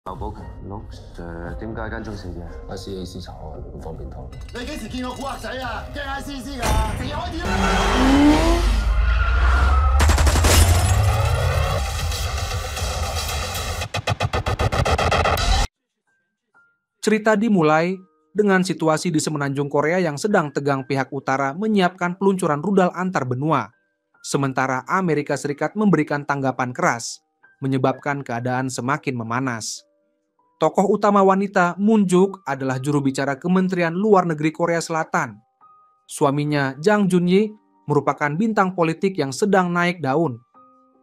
劉寶強陸 Sir 點解跟蹤死者？ICAC 查案唔方便透露。你幾時見過古惑仔啊？驚 ICC 㗎，直接開點啦！Cerita dimulai dengan situasi di semenanjung Korea yang sedang tegang pihak utara menyiapkan peluncuran rudal antar benua. Sementara Amerika Serikat memberikan tanggapan keras, menyebabkan keadaan semakin memanas. Tokoh utama wanita, Moon Juk, adalah juru bicara Kementerian Luar Negeri Korea Selatan. Suaminya, Jang Junyi, merupakan bintang politik yang sedang naik daun.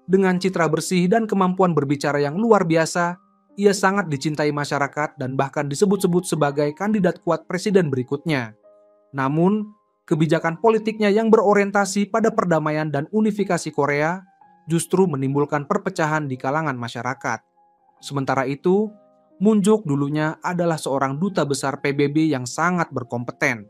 Dengan citra bersih dan kemampuan berbicara yang luar biasa, ia sangat dicintai masyarakat dan bahkan disebut-sebut sebagai kandidat kuat presiden berikutnya. Namun, kebijakan politiknya yang berorientasi pada perdamaian dan unifikasi Korea justru menimbulkan perpecahan di kalangan masyarakat. Sementara itu, Moon Juk dulunya adalah seorang duta besar PBB yang sangat berkompeten.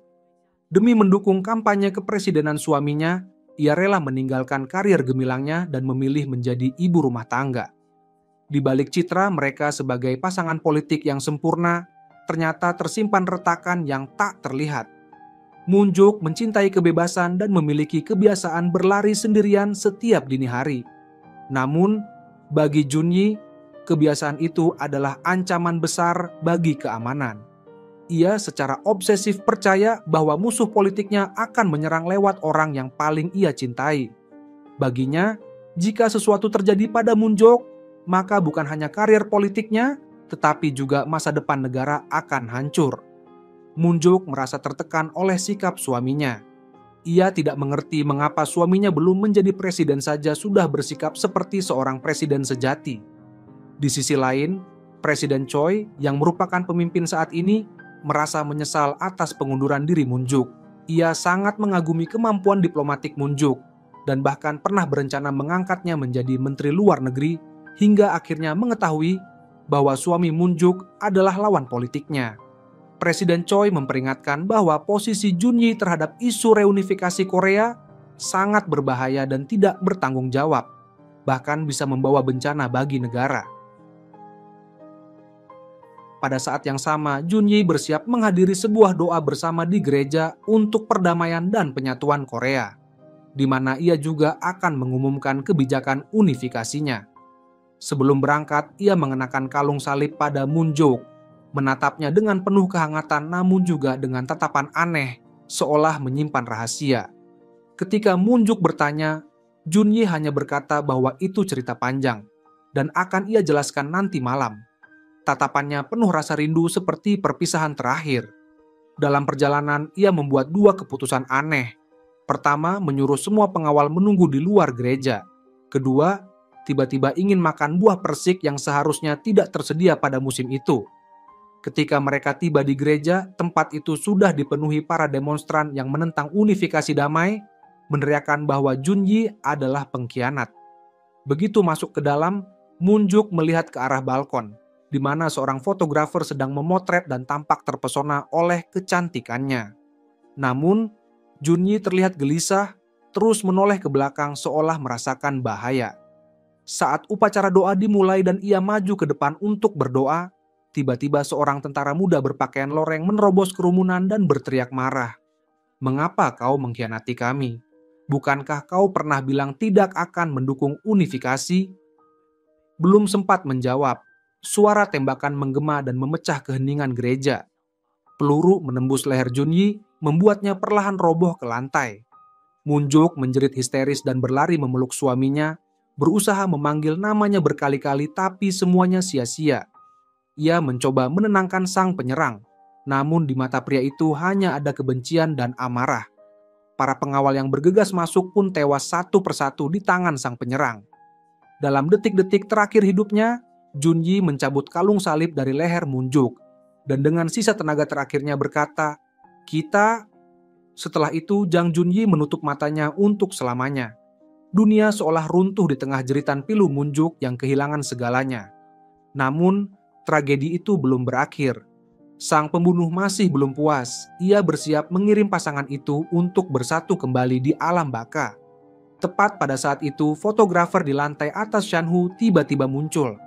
Demi mendukung kampanye kepresidenan suaminya, ia rela meninggalkan karir gemilangnya dan memilih menjadi ibu rumah tangga. Di balik citra mereka sebagai pasangan politik yang sempurna, ternyata tersimpan retakan yang tak terlihat. Moon Juk mencintai kebebasan dan memiliki kebiasaan berlari sendirian setiap dini hari. Namun, bagi Junyi, kebiasaan itu adalah ancaman besar bagi keamanan. Ia secara obsesif percaya bahwa musuh politiknya akan menyerang lewat orang yang paling ia cintai. Baginya, jika sesuatu terjadi pada Moon Juk, maka bukan hanya karir politiknya, tetapi juga masa depan negara akan hancur. Moon Juk merasa tertekan oleh sikap suaminya. Ia tidak mengerti mengapa suaminya belum menjadi presiden saja sudah bersikap seperti seorang presiden sejati. Di sisi lain, Presiden Choi yang merupakan pemimpin saat ini merasa menyesal atas pengunduran diri Moon Juk. Ia sangat mengagumi kemampuan diplomatik Moon Juk dan bahkan pernah berencana mengangkatnya menjadi Menteri Luar Negeri hingga akhirnya mengetahui bahwa suami Moon Juk adalah lawan politiknya. Presiden Choi memperingatkan bahwa posisi Junyi terhadap isu reunifikasi Korea sangat berbahaya dan tidak bertanggung jawab, bahkan bisa membawa bencana bagi negara. Pada saat yang sama, Junyi bersiap menghadiri sebuah doa bersama di gereja untuk perdamaian dan penyatuan Korea, di mana ia juga akan mengumumkan kebijakan unifikasinya. Sebelum berangkat, ia mengenakan kalung salib pada Moon Juk, menatapnya dengan penuh kehangatan namun juga dengan tatapan aneh, seolah menyimpan rahasia. Ketika Moon Juk bertanya, Junyi hanya berkata bahwa itu cerita panjang, dan akan ia jelaskan nanti malam. Tatapannya penuh rasa rindu seperti perpisahan terakhir. Dalam perjalanan, ia membuat dua keputusan aneh. Pertama, menyuruh semua pengawal menunggu di luar gereja. Kedua, tiba-tiba ingin makan buah persik yang seharusnya tidak tersedia pada musim itu. Ketika mereka tiba di gereja, tempat itu sudah dipenuhi para demonstran yang menentang unifikasi damai, meneriakkan bahwa Junyi adalah pengkhianat. Begitu masuk ke dalam, Moon Juk melihat ke arah balkon, di mana seorang fotografer sedang memotret dan tampak terpesona oleh kecantikannya. Namun, Junyi terlihat gelisah, terus menoleh ke belakang seolah merasakan bahaya. Saat upacara doa dimulai dan ia maju ke depan untuk berdoa, tiba-tiba seorang tentara muda berpakaian loreng menerobos kerumunan dan berteriak marah. "Mengapa kau mengkhianati kami? Bukankah kau pernah bilang tidak akan mendukung unifikasi?" Belum sempat menjawab, suara tembakan menggema dan memecah keheningan gereja. Peluru menembus leher Junyi, membuatnya perlahan roboh ke lantai. Moon Juk menjerit histeris dan berlari memeluk suaminya, berusaha memanggil namanya berkali-kali tapi semuanya sia-sia. Ia mencoba menenangkan sang penyerang, namun di mata pria itu hanya ada kebencian dan amarah. Para pengawal yang bergegas masuk pun tewas satu persatu di tangan sang penyerang. Dalam detik-detik terakhir hidupnya, Junyi mencabut kalung salib dari leher Moon Juk dan dengan sisa tenaga terakhirnya berkata, "Kita." Setelah itu, Jang Junyi menutup matanya untuk selamanya. Dunia seolah runtuh di tengah jeritan pilu Moon Juk yang kehilangan segalanya. Namun, tragedi itu belum berakhir. Sang pembunuh masih belum puas. Ia bersiap mengirim pasangan itu untuk bersatu kembali di alam baka. Tepat pada saat itu, fotografer di lantai atas Shanhu tiba-tiba muncul.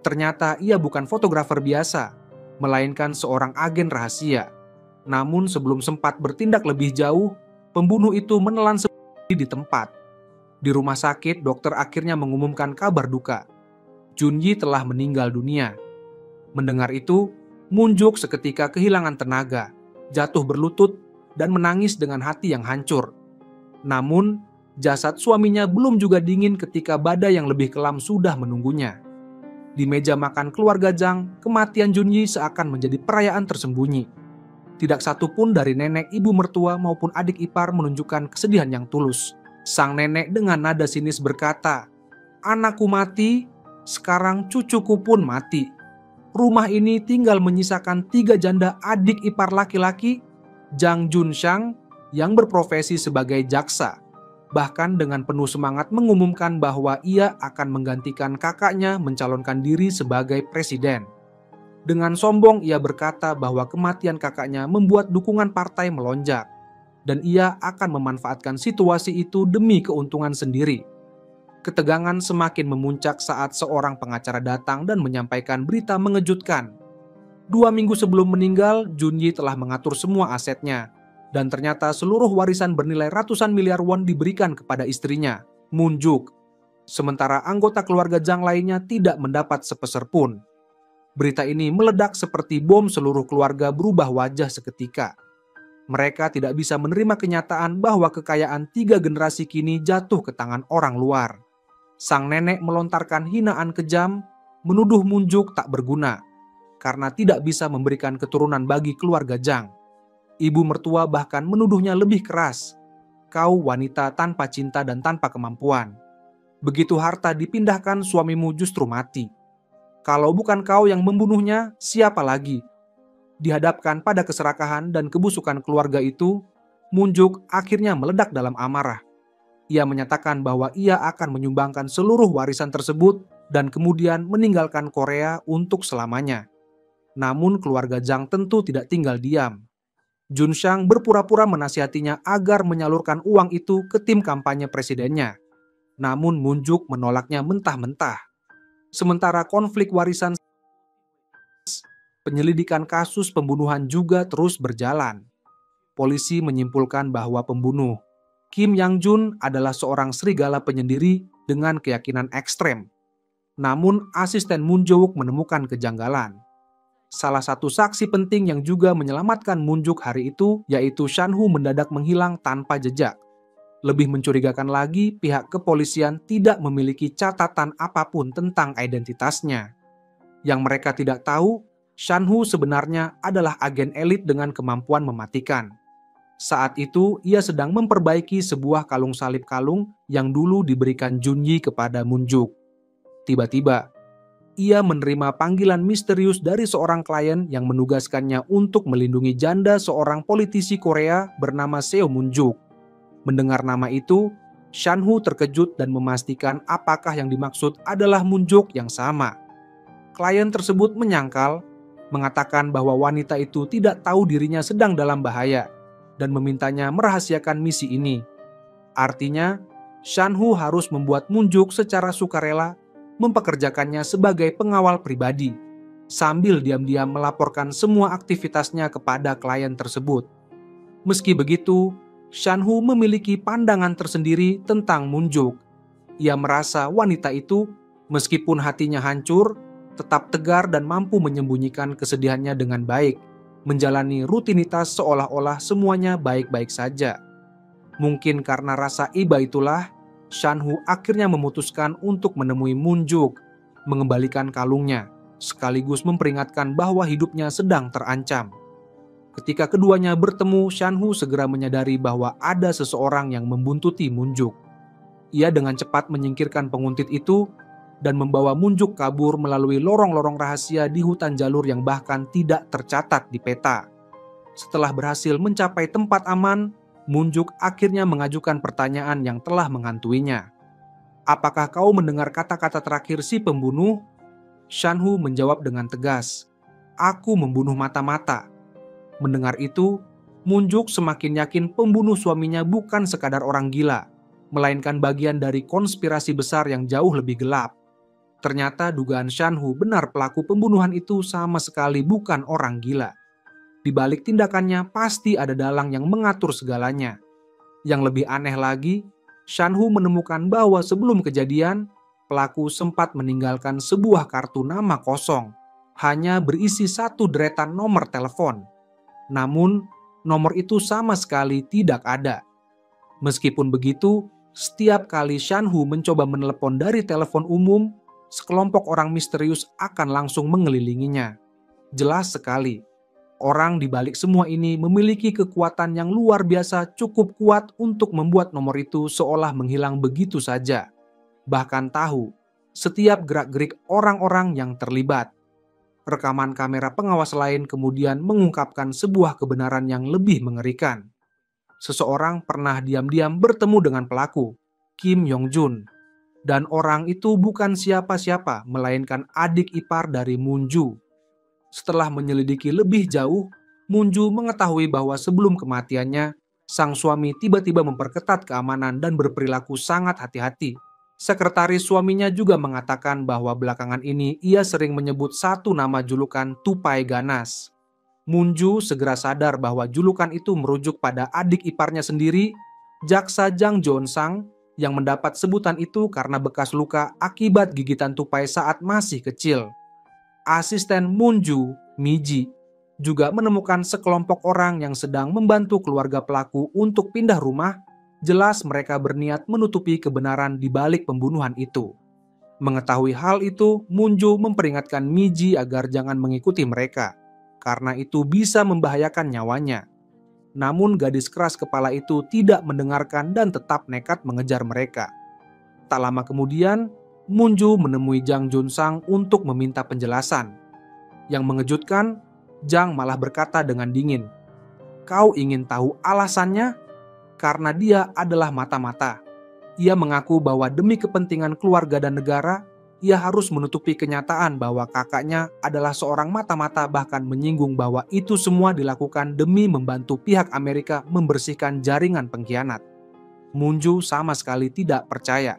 Ternyata ia bukan fotografer biasa, melainkan seorang agen rahasia. Namun sebelum sempat bertindak lebih jauh, pembunuh itu menelan di tempat. Di rumah sakit, dokter akhirnya mengumumkan kabar duka. Junyi telah meninggal dunia. Mendengar itu, Moon Juk seketika kehilangan tenaga, jatuh berlutut, dan menangis dengan hati yang hancur. Namun, jasad suaminya belum juga dingin ketika badai yang lebih kelam sudah menunggunya. Di meja makan keluarga Jang, kematian Junyi seakan menjadi perayaan tersembunyi. Tidak satu pun dari nenek, ibu mertua, maupun adik ipar menunjukkan kesedihan yang tulus. Sang nenek dengan nada sinis berkata, "Anakku mati, sekarang cucuku pun mati. Rumah ini tinggal menyisakan 3 janda adik ipar laki-laki, Jang Junshang yang berprofesi sebagai jaksa." Bahkan dengan penuh semangat mengumumkan bahwa ia akan menggantikan kakaknya mencalonkan diri sebagai presiden. Dengan sombong ia berkata bahwa kematian kakaknya membuat dukungan partai melonjak, dan ia akan memanfaatkan situasi itu demi keuntungan sendiri. Ketegangan semakin memuncak saat seorang pengacara datang dan menyampaikan berita mengejutkan. 2 minggu sebelum meninggal, Junyi telah mengatur semua asetnya, dan ternyata seluruh warisan bernilai ratusan miliar won diberikan kepada istrinya, Moon Juk. Sementara anggota keluarga Jang lainnya tidak mendapat sepeser pun. Berita ini meledak seperti bom, seluruh keluarga berubah wajah seketika. Mereka tidak bisa menerima kenyataan bahwa kekayaan 3 generasi kini jatuh ke tangan orang luar. Sang nenek melontarkan hinaan kejam, menuduh Moon Juk tak berguna, karena tidak bisa memberikan keturunan bagi keluarga Jang. Ibu mertua bahkan menuduhnya lebih keras, "Kau wanita tanpa cinta dan tanpa kemampuan. Begitu harta dipindahkan, suamimu justru mati. Kalau bukan kau yang membunuhnya, siapa lagi?" Dihadapkan pada keserakahan dan kebusukan keluarga itu, Moon Juk akhirnya meledak dalam amarah. Ia menyatakan bahwa ia akan menyumbangkan seluruh warisan tersebut dan kemudian meninggalkan Korea untuk selamanya. Namun keluarga Jang tentu tidak tinggal diam. Junshang berpura-pura menasihatinya agar menyalurkan uang itu ke tim kampanye presidennya. Namun Moon Juk menolaknya mentah-mentah. Sementara konflik warisan, penyelidikan kasus pembunuhan juga terus berjalan. Polisi menyimpulkan bahwa pembunuh Kim Yang-jun adalah seorang serigala penyendiri dengan keyakinan ekstrem. Namun asisten Moon Jae-wook menemukan kejanggalan. Salah satu saksi penting yang juga menyelamatkan Moon Juk hari itu yaitu Shan-hu mendadak menghilang tanpa jejak. Lebih mencurigakan lagi, pihak kepolisian tidak memiliki catatan apapun tentang identitasnya. Yang mereka tidak tahu, Shan-hu sebenarnya adalah agen elit dengan kemampuan mematikan. Saat itu, ia sedang memperbaiki sebuah kalung salib kalung yang dulu diberikan Junyi kepada Moon Juk. Tiba-tiba, ia menerima panggilan misterius dari seorang klien yang menugaskannya untuk melindungi janda seorang politisi Korea bernama Seo Moon Juk. Mendengar nama itu, Shan-hu terkejut dan memastikan apakah yang dimaksud adalah Moon Juk yang sama. Klien tersebut menyangkal, mengatakan bahwa wanita itu tidak tahu dirinya sedang dalam bahaya, dan memintanya merahasiakan misi ini. Artinya, Shan-hu harus membuat Moon Juk secara sukarela mempekerjakannya sebagai pengawal pribadi, sambil diam-diam melaporkan semua aktivitasnya kepada klien tersebut. Meski begitu, Shan-hu memiliki pandangan tersendiri tentang Moon Juk. Ia merasa wanita itu, meskipun hatinya hancur, tetap tegar dan mampu menyembunyikan kesedihannya dengan baik, menjalani rutinitas seolah-olah semuanya baik-baik saja. Mungkin karena rasa iba itulah, Shan-hu akhirnya memutuskan untuk menemui Moon Juk, mengembalikan kalungnya, sekaligus memperingatkan bahwa hidupnya sedang terancam. Ketika keduanya bertemu, Shan-hu segera menyadari bahwa ada seseorang yang membuntuti Moon Juk. Ia dengan cepat menyingkirkan penguntit itu dan membawa Moon Juk kabur melalui lorong-lorong rahasia di hutan jalur yang bahkan tidak tercatat di peta. Setelah berhasil mencapai tempat aman, Moon Juk akhirnya mengajukan pertanyaan yang telah menghantuinya. "Apakah kau mendengar kata-kata terakhir si pembunuh?" Shan-hu menjawab dengan tegas, "Aku membunuh mata-mata." Mendengar itu, Moon Juk semakin yakin pembunuh suaminya bukan sekadar orang gila, melainkan bagian dari konspirasi besar yang jauh lebih gelap. Ternyata dugaan Shanhu benar, pelaku pembunuhan itu sama sekali bukan orang gila. Di balik tindakannya pasti ada dalang yang mengatur segalanya. Yang lebih aneh lagi, Shanhu menemukan bahwa sebelum kejadian, pelaku sempat meninggalkan sebuah kartu nama kosong, hanya berisi satu deretan nomor telepon. Namun, nomor itu sama sekali tidak ada. Meskipun begitu, setiap kali Shanhu mencoba menelepon dari telepon umum, sekelompok orang misterius akan langsung mengelilinginya. Jelas sekali, orang di balik semua ini memiliki kekuatan yang luar biasa, cukup kuat untuk membuat nomor itu seolah menghilang begitu saja. Bahkan tahu setiap gerak-gerik orang-orang yang terlibat. Rekaman kamera pengawas lain kemudian mengungkapkan sebuah kebenaran yang lebih mengerikan. Seseorang pernah diam-diam bertemu dengan pelaku, Kim Yong-jun. Dan orang itu bukan siapa-siapa, melainkan adik ipar dari Moon-ju. Setelah menyelidiki lebih jauh, Moon-ju mengetahui bahwa sebelum kematiannya, sang suami tiba-tiba memperketat keamanan dan berperilaku sangat hati-hati. Sekretaris suaminya juga mengatakan bahwa belakangan ini ia sering menyebut satu nama julukan tupai ganas. Moon-ju segera sadar bahwa julukan itu merujuk pada adik iparnya sendiri, Jaksa Jang Joon-sang, yang mendapat sebutan itu karena bekas luka akibat gigitan tupai saat masih kecil. Asisten Moon-ju, Mi-ji, juga menemukan sekelompok orang yang sedang membantu keluarga pelaku untuk pindah rumah. Jelas mereka berniat menutupi kebenaran di balik pembunuhan itu. Mengetahui hal itu, Moon-ju memperingatkan Mi-ji agar jangan mengikuti mereka, karena itu bisa membahayakan nyawanya. Namun gadis keras kepala itu tidak mendengarkan dan tetap nekat mengejar mereka. Tak lama kemudian, Moon-ju menemui Jang Joon-sang untuk meminta penjelasan. Yang mengejutkan, Jang malah berkata dengan dingin, "Kau ingin tahu alasannya? Karena dia adalah mata-mata." Ia mengaku bahwa demi kepentingan keluarga dan negara, ia harus menutupi kenyataan bahwa kakaknya adalah seorang mata-mata, bahkan menyinggung bahwa itu semua dilakukan demi membantu pihak Amerika membersihkan jaringan pengkhianat. Moon-ju sama sekali tidak percaya.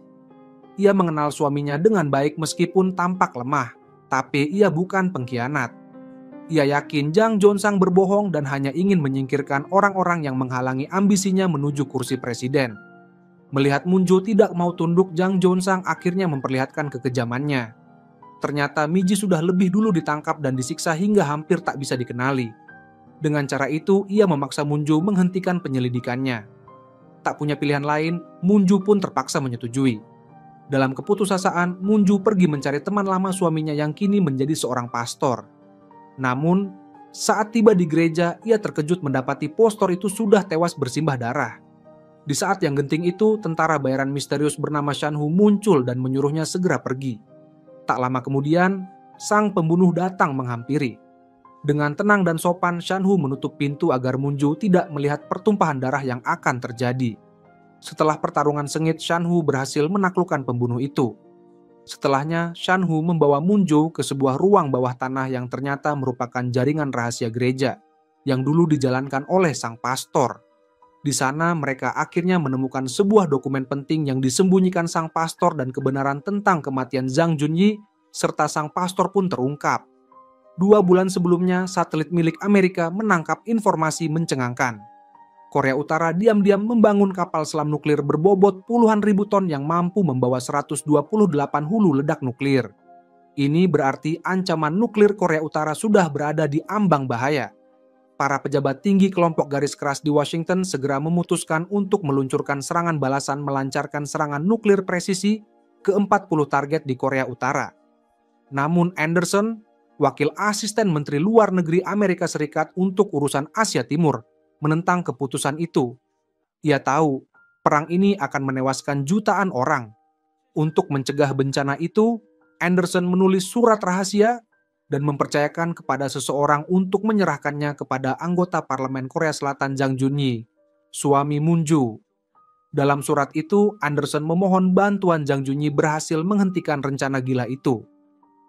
Ia mengenal suaminya dengan baik meskipun tampak lemah, tapi ia bukan pengkhianat. Ia yakin Jang Joon-sang berbohong dan hanya ingin menyingkirkan orang-orang yang menghalangi ambisinya menuju kursi presiden. Melihat Moon-ju tidak mau tunduk, Jang Joon-sang akhirnya memperlihatkan kekejamannya. Ternyata Mi-ji sudah lebih dulu ditangkap dan disiksa hingga hampir tak bisa dikenali. Dengan cara itu, ia memaksa Moon-ju menghentikan penyelidikannya. Tak punya pilihan lain, Moon-ju pun terpaksa menyetujui. Dalam keputusasaan, Moon-ju pergi mencari teman lama suaminya yang kini menjadi seorang pastor. Namun, saat tiba di gereja, ia terkejut mendapati pastor itu sudah tewas bersimbah darah. Di saat yang genting itu, tentara bayaran misterius bernama Shanhu muncul dan menyuruhnya segera pergi. Tak lama kemudian, sang pembunuh datang menghampiri. Dengan tenang dan sopan, Shanhu menutup pintu agar Moon-ju tidak melihat pertumpahan darah yang akan terjadi. Setelah pertarungan sengit, Shanhu berhasil menaklukkan pembunuh itu. Setelahnya, Shanhu membawa Moon-ju ke sebuah ruang bawah tanah yang ternyata merupakan jaringan rahasia gereja yang dulu dijalankan oleh sang pastor. Di sana mereka akhirnya menemukan sebuah dokumen penting yang disembunyikan sang pastor, dan kebenaran tentang kematian Zhang Junyi serta sang pastor pun terungkap. 2 bulan sebelumnya, satelit milik Amerika menangkap informasi mencengangkan. Korea Utara diam-diam membangun kapal selam nuklir berbobot puluhan ribu ton yang mampu membawa 128 hulu ledak nuklir. Ini berarti ancaman nuklir Korea Utara sudah berada di ambang bahaya. Para pejabat tinggi kelompok garis keras di Washington segera memutuskan untuk meluncurkan serangan balasan, melancarkan serangan nuklir presisi ke 40 target di Korea Utara. Namun Anderson, wakil asisten Menteri Luar Negeri Amerika Serikat untuk urusan Asia Timur, menentang keputusan itu. Ia tahu perang ini akan menewaskan jutaan orang. Untuk mencegah bencana itu, Anderson menulis surat rahasia dan mempercayakan kepada seseorang untuk menyerahkannya kepada anggota parlemen Korea Selatan Jang Junyi, suami Moon-ju. Dalam surat itu, Anderson memohon bantuan Jang Junyi berhasil menghentikan rencana gila itu.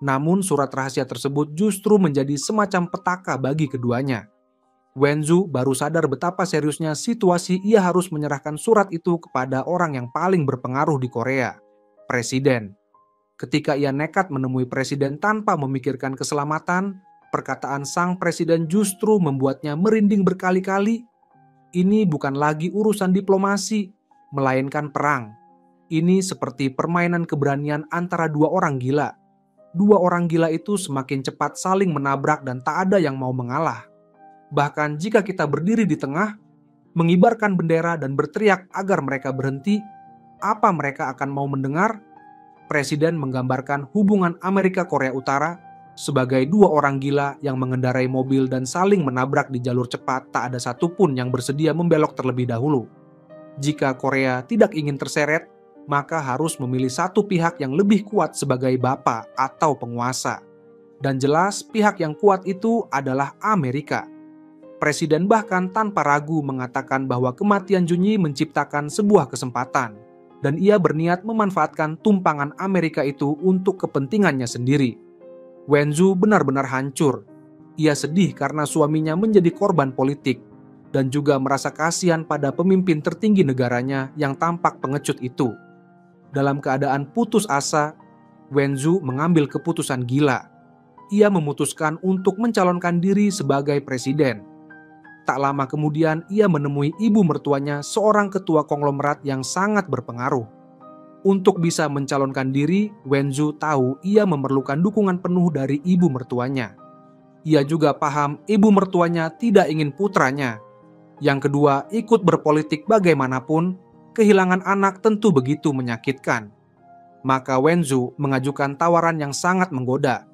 Namun surat rahasia tersebut justru menjadi semacam petaka bagi keduanya. Wen-ju baru sadar betapa seriusnya situasi. Ia harus menyerahkan surat itu kepada orang yang paling berpengaruh di Korea, Presiden. Ketika ia nekat menemui presiden tanpa memikirkan keselamatan, perkataan sang presiden justru membuatnya merinding berkali-kali. Ini bukan lagi urusan diplomasi, melainkan perang. Ini seperti permainan keberanian antara dua orang gila. Dua orang gila itu semakin cepat saling menabrak dan tak ada yang mau mengalah. Bahkan jika kita berdiri di tengah, mengibarkan bendera dan berteriak agar mereka berhenti, apa mereka akan mau mendengar? Presiden menggambarkan hubungan Amerika Korea Utara sebagai dua orang gila yang mengendarai mobil dan saling menabrak di jalur cepat. Tak ada satupun yang bersedia membelok terlebih dahulu. Jika Korea tidak ingin terseret, maka harus memilih satu pihak yang lebih kuat sebagai bapak atau penguasa. Dan jelas pihak yang kuat itu adalah Amerika. Presiden bahkan tanpa ragu mengatakan bahwa kematian Junyi menciptakan sebuah kesempatan, dan ia berniat memanfaatkan tumpangan Amerika itu untuk kepentingannya sendiri. Wenzu benar-benar hancur. Ia sedih karena suaminya menjadi korban politik, dan juga merasa kasihan pada pemimpin tertinggi negaranya yang tampak pengecut itu. Dalam keadaan putus asa, Wenzu mengambil keputusan gila. Ia memutuskan untuk mencalonkan diri sebagai presiden. Tak lama kemudian ia menemui ibu mertuanya, seorang ketua konglomerat yang sangat berpengaruh. Untuk bisa mencalonkan diri, Wenzu tahu ia memerlukan dukungan penuh dari ibu mertuanya. Ia juga paham ibu mertuanya tidak ingin putranya. Yang kedua, ikut berpolitik bagaimanapun, kehilangan anak tentu begitu menyakitkan. Maka Wenzu mengajukan tawaran yang sangat menggoda.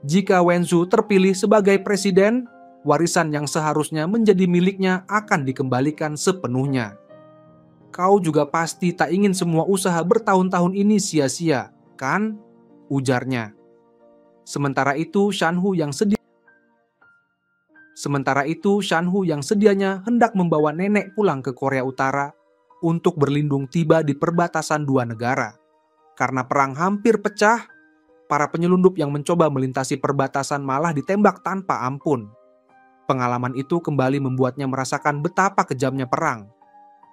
Jika Wenzu terpilih sebagai presiden, warisan yang seharusnya menjadi miliknya akan dikembalikan sepenuhnya. Kau juga pasti tak ingin semua usaha bertahun-tahun ini sia-sia, kan? Ujarnya. Sementara itu, Shanhu yang sedianya hendak membawa nenek pulang ke Korea Utara untuk berlindung tiba di perbatasan dua negara. Karena perang hampir pecah, para penyelundup yang mencoba melintasi perbatasan malah ditembak tanpa ampun. Pengalaman itu kembali membuatnya merasakan betapa kejamnya perang.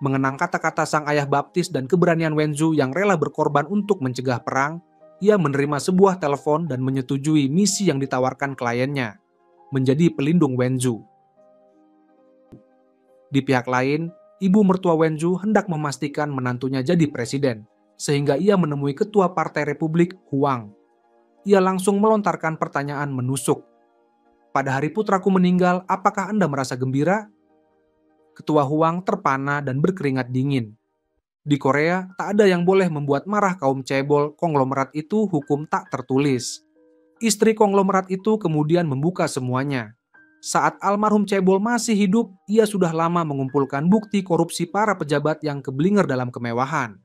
Mengenang kata-kata sang ayah baptis dan keberanian Wenzu yang rela berkorban untuk mencegah perang, ia menerima sebuah telepon dan menyetujui misi yang ditawarkan kliennya, menjadi pelindung Wenzu. Di pihak lain, ibu mertua Wenzu hendak memastikan menantunya jadi presiden, sehingga ia menemui ketua Partai Republik, Huang. Ia langsung melontarkan pertanyaan menusuk. Pada hari putraku meninggal, apakah Anda merasa gembira? Ketua Huang terpana dan berkeringat dingin. Di Korea, tak ada yang boleh membuat marah kaum cebol konglomerat itu, hukum tak tertulis. Istri konglomerat itu kemudian membuka semuanya. Saat almarhum cebol masih hidup, ia sudah lama mengumpulkan bukti korupsi para pejabat yang keblinger dalam kemewahan.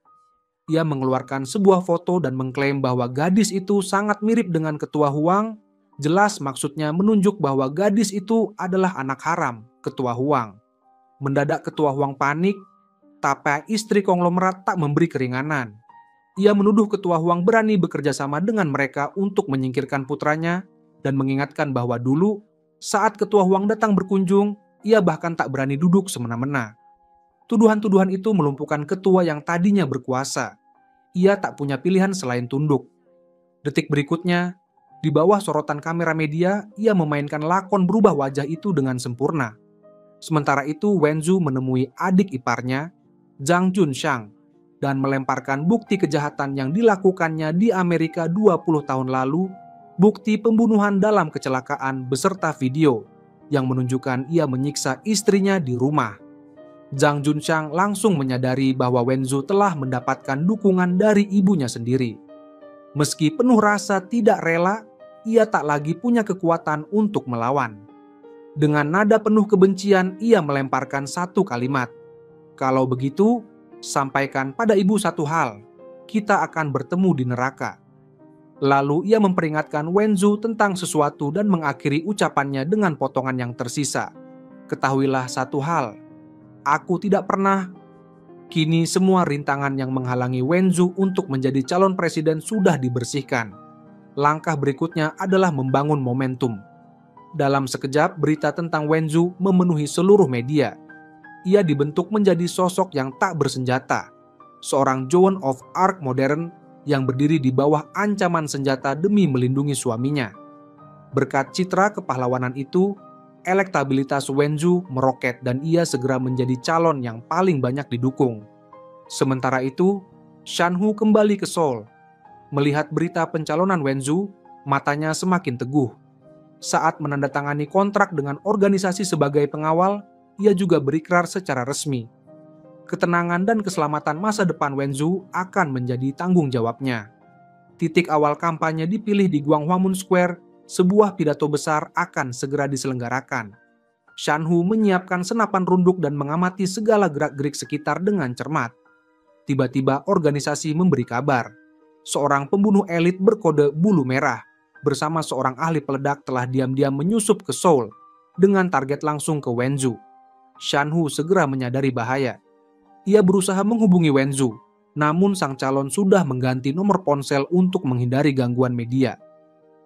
Ia mengeluarkan sebuah foto dan mengklaim bahwa gadis itu sangat mirip dengan Ketua Huang. Jelas maksudnya menunjuk bahwa gadis itu adalah anak haram Ketua Huang. Mendadak Ketua Huang panik, tapi istri konglomerat tak memberi keringanan. Ia menuduh Ketua Huang berani bekerja sama dengan mereka untuk menyingkirkan putranya dan mengingatkan bahwa dulu saat Ketua Huang datang berkunjung, ia bahkan tak berani duduk semena-mena. Tuduhan-tuduhan itu melumpuhkan ketua yang tadinya berkuasa. Ia tak punya pilihan selain tunduk. Detik berikutnya, di bawah sorotan kamera media, ia memainkan lakon berubah wajah itu dengan sempurna. Sementara itu, Wenzu menemui adik iparnya, Jang Junshang, dan melemparkan bukti kejahatan yang dilakukannya di Amerika 20 tahun lalu, bukti pembunuhan dalam kecelakaan beserta video yang menunjukkan ia menyiksa istrinya di rumah. Jang Junshang langsung menyadari bahwa Wenzu telah mendapatkan dukungan dari ibunya sendiri. Meski penuh rasa tidak rela, ia tak lagi punya kekuatan untuk melawan. Dengan nada penuh kebencian, ia melemparkan satu kalimat. Kalau begitu, sampaikan pada ibu satu hal, kita akan bertemu di neraka. Lalu ia memperingatkan Wenzu tentang sesuatu dan mengakhiri ucapannya dengan potongan yang tersisa. Ketahuilah satu hal, aku tidak pernah. Kini semua rintangan yang menghalangi Wenzu untuk menjadi calon presiden sudah dibersihkan. Langkah berikutnya adalah membangun momentum. Dalam sekejap, berita tentang Wenzu memenuhi seluruh media. Ia dibentuk menjadi sosok yang tak bersenjata, seorang Joan of Arc modern yang berdiri di bawah ancaman senjata demi melindungi suaminya. Berkat citra kepahlawanan itu, elektabilitas Wen Zhu meroket dan ia segera menjadi calon yang paling banyak didukung. Sementara itu, Shan Hu kembali ke Seoul. Melihat berita pencalonan Wen Zhu, matanya semakin teguh. Saat menandatangani kontrak dengan organisasi sebagai pengawal, ia juga berikrar secara resmi. Ketenangan dan keselamatan masa depan Wen Zhu akan menjadi tanggung jawabnya. Titik awal kampanye dipilih di Gwanghwamun Square. Sebuah pidato besar akan segera diselenggarakan. Shan Hu menyiapkan senapan runduk dan mengamati segala gerak-gerik sekitar dengan cermat. Tiba-tiba organisasi memberi kabar. Seorang pembunuh elit berkode bulu merah bersama seorang ahli peledak telah diam-diam menyusup ke Seoul dengan target langsung ke Wen Zhu. Shan Hu segera menyadari bahaya. Ia berusaha menghubungi Wen Zhu, namun sang calon sudah mengganti nomor ponsel untuk menghindari gangguan media.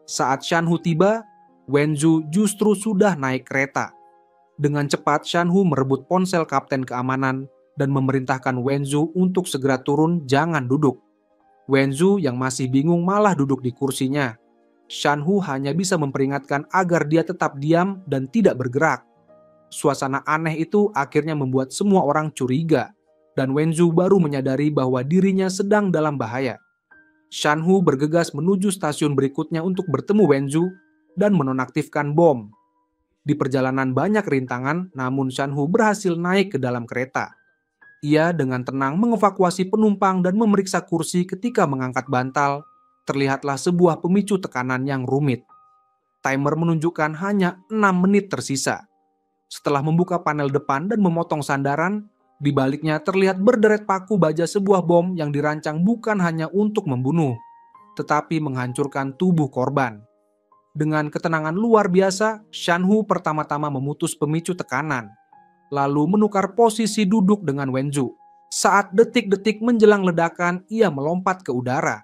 Saat Shan Hu tiba, Wen Zhu justru sudah naik kereta. Dengan cepat Shan Hu merebut ponsel kapten keamanan dan memerintahkan Wen Zhu untuk segera turun, jangan duduk. Wen Zhu yang masih bingung malah duduk di kursinya. Shan Hu hanya bisa memperingatkan agar dia tetap diam dan tidak bergerak. Suasana aneh itu akhirnya membuat semua orang curiga, dan Wen Zhu baru menyadari bahwa dirinya sedang dalam bahaya. Shan Hu bergegas menuju stasiun berikutnya untuk bertemu Wen Zhu dan menonaktifkan bom. Di perjalanan banyak rintangan, namun Shan Hu berhasil naik ke dalam kereta. Ia dengan tenang mengevakuasi penumpang dan memeriksa kursi. Ketika mengangkat bantal, terlihatlah sebuah pemicu tekanan yang rumit. Timer menunjukkan hanya 6 menit tersisa. Setelah membuka panel depan dan memotong sandaran, di baliknya terlihat berderet paku baja sebuah bom yang dirancang bukan hanya untuk membunuh, tetapi menghancurkan tubuh korban. Dengan ketenangan luar biasa, Shan Hu pertama-tama memutus pemicu tekanan, lalu menukar posisi duduk dengan Wen Zhu. Saat detik-detik menjelang ledakan, ia melompat ke udara.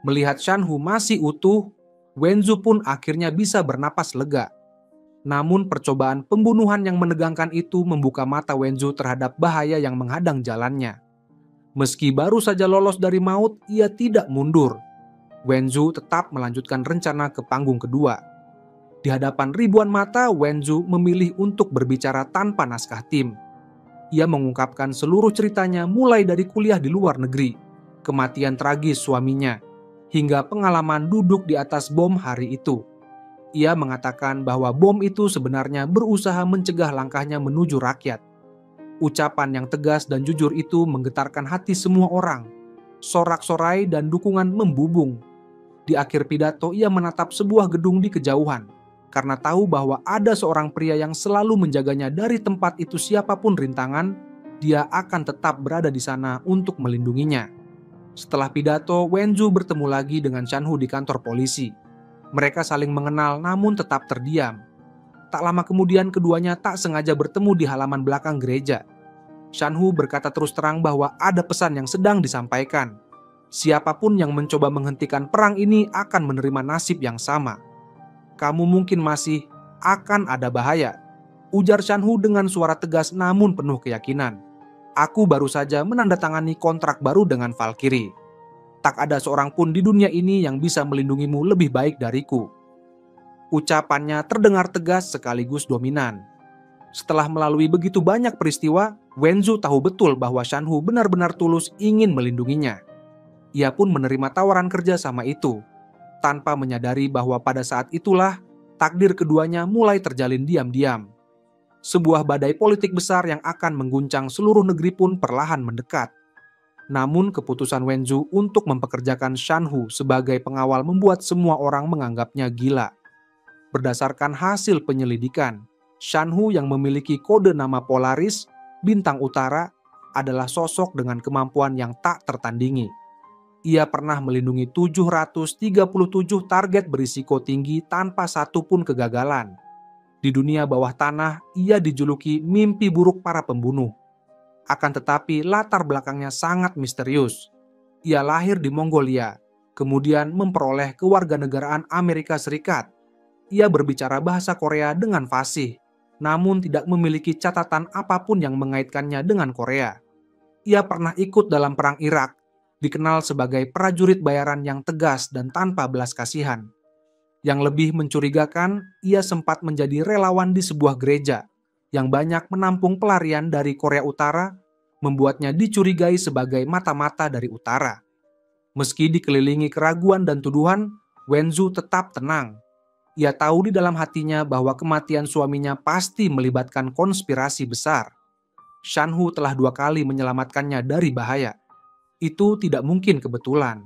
Melihat Shan Hu masih utuh, Wen Zhu pun akhirnya bisa bernapas lega. Namun percobaan pembunuhan yang menegangkan itu membuka mata Wen Zhu terhadap bahaya yang menghadang jalannya. Meski baru saja lolos dari maut, ia tidak mundur. Wen Zhu tetap melanjutkan rencana ke panggung kedua. Di hadapan ribuan mata, Wen Zhu memilih untuk berbicara tanpa naskah tim. Ia mengungkapkan seluruh ceritanya mulai dari kuliah di luar negeri, kematian tragis suaminya, hingga pengalaman duduk di atas bom hari itu. Ia mengatakan bahwa bom itu sebenarnya berusaha mencegah langkahnya menuju rakyat. Ucapan yang tegas dan jujur itu menggetarkan hati semua orang. Sorak-sorai dan dukungan membubung. Di akhir pidato, ia menatap sebuah gedung di kejauhan, karena tahu bahwa ada seorang pria yang selalu menjaganya dari tempat itu. Siapapun rintangan, dia akan tetap berada di sana untuk melindunginya. Setelah pidato, Wen Zhu bertemu lagi dengan Shan Hu di kantor polisi. Mereka saling mengenal namun tetap terdiam. Tak lama kemudian keduanya tak sengaja bertemu di halaman belakang gereja. Shan Hu berkata terus terang bahwa ada pesan yang sedang disampaikan. Siapapun yang mencoba menghentikan perang ini akan menerima nasib yang sama. Kamu mungkin masih akan ada bahaya, ujar Shan Hu dengan suara tegas namun penuh keyakinan. Aku baru saja menandatangani kontrak baru dengan Valkyrie. Tak ada seorang pun di dunia ini yang bisa melindungimu lebih baik dariku. Ucapannya terdengar tegas sekaligus dominan. Setelah melalui begitu banyak peristiwa, Wen Zhu tahu betul bahwa Shan Hu benar-benar tulus ingin melindunginya. Ia pun menerima tawaran kerja sama itu, tanpa menyadari bahwa pada saat itulah takdir keduanya mulai terjalin diam-diam. Sebuah badai politik besar yang akan mengguncang seluruh negeri pun perlahan mendekat. Namun keputusan Wen Zhu untuk mempekerjakan Shan Hu sebagai pengawal membuat semua orang menganggapnya gila. Berdasarkan hasil penyelidikan, Shan Hu yang memiliki kode nama Polaris, Bintang Utara, adalah sosok dengan kemampuan yang tak tertandingi. Ia pernah melindungi 737 target berisiko tinggi tanpa satu pun kegagalan. Di dunia bawah tanah, ia dijuluki mimpi buruk para pembunuh. Akan tetapi latar belakangnya sangat misterius. Ia lahir di Mongolia, kemudian memperoleh kewarganegaraan Amerika Serikat. Ia berbicara bahasa Korea dengan fasih, namun tidak memiliki catatan apapun yang mengaitkannya dengan Korea. Ia pernah ikut dalam perang Irak, dikenal sebagai prajurit bayaran yang tegas dan tanpa belas kasihan. Yang lebih mencurigakan, ia sempat menjadi relawan di sebuah gereja yang banyak menampung pelarian dari Korea Utara, membuatnya dicurigai sebagai mata-mata dari utara. Meski dikelilingi keraguan dan tuduhan, Wenzu tetap tenang. Ia tahu di dalam hatinya bahwa kematian suaminya pasti melibatkan konspirasi besar. Shan-Hu telah 2 kali menyelamatkannya dari bahaya. Itu tidak mungkin kebetulan.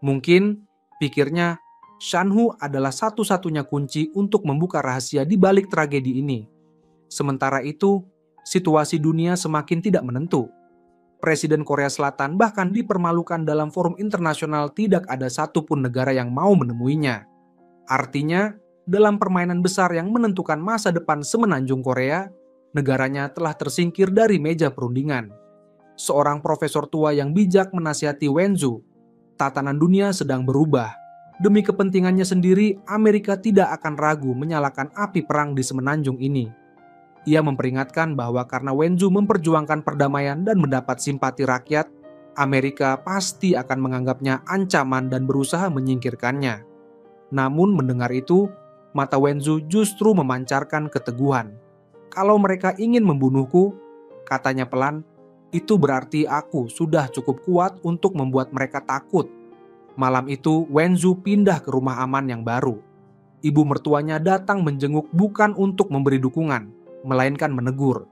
Mungkin, pikirnya, Shan-Hu adalah satu-satunya kunci untuk membuka rahasia di balik tragedi ini. Sementara itu, situasi dunia semakin tidak menentu. Presiden Korea Selatan bahkan dipermalukan dalam forum internasional, tidak ada satupun negara yang mau menemuinya. Artinya, dalam permainan besar yang menentukan masa depan semenanjung Korea, negaranya telah tersingkir dari meja perundingan. Seorang profesor tua yang bijak menasihati Wenzu, tatanan dunia sedang berubah. Demi kepentingannya sendiri, Amerika tidak akan ragu menyalakan api perang di semenanjung ini. Ia memperingatkan bahwa karena Wenzu memperjuangkan perdamaian dan mendapat simpati rakyat, Amerika pasti akan menganggapnya ancaman dan berusaha menyingkirkannya. Namun mendengar itu, mata Wenzu justru memancarkan keteguhan. Kalau mereka ingin membunuhku, katanya pelan, itu berarti aku sudah cukup kuat untuk membuat mereka takut. Malam itu, Wenzu pindah ke rumah aman yang baru. Ibu mertuanya datang menjenguk bukan untuk memberi dukungan, melainkan menegur.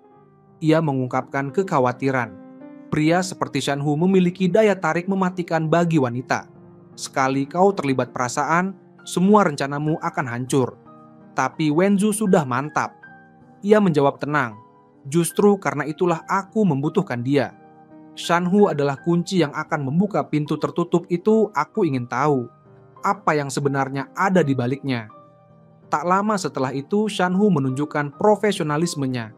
Ia mengungkapkan kekhawatiran. Pria seperti Shan-Hu memiliki daya tarik mematikan bagi wanita. Sekali kau terlibat perasaan, semua rencanamu akan hancur. Tapi Wenzu sudah mantap. Ia menjawab tenang, justru karena itulah aku membutuhkan dia. Shan-Hu adalah kunci yang akan membuka pintu tertutup itu. Aku ingin tahu apa yang sebenarnya ada di baliknya. Tak lama setelah itu, Shan-Hu menunjukkan profesionalismenya.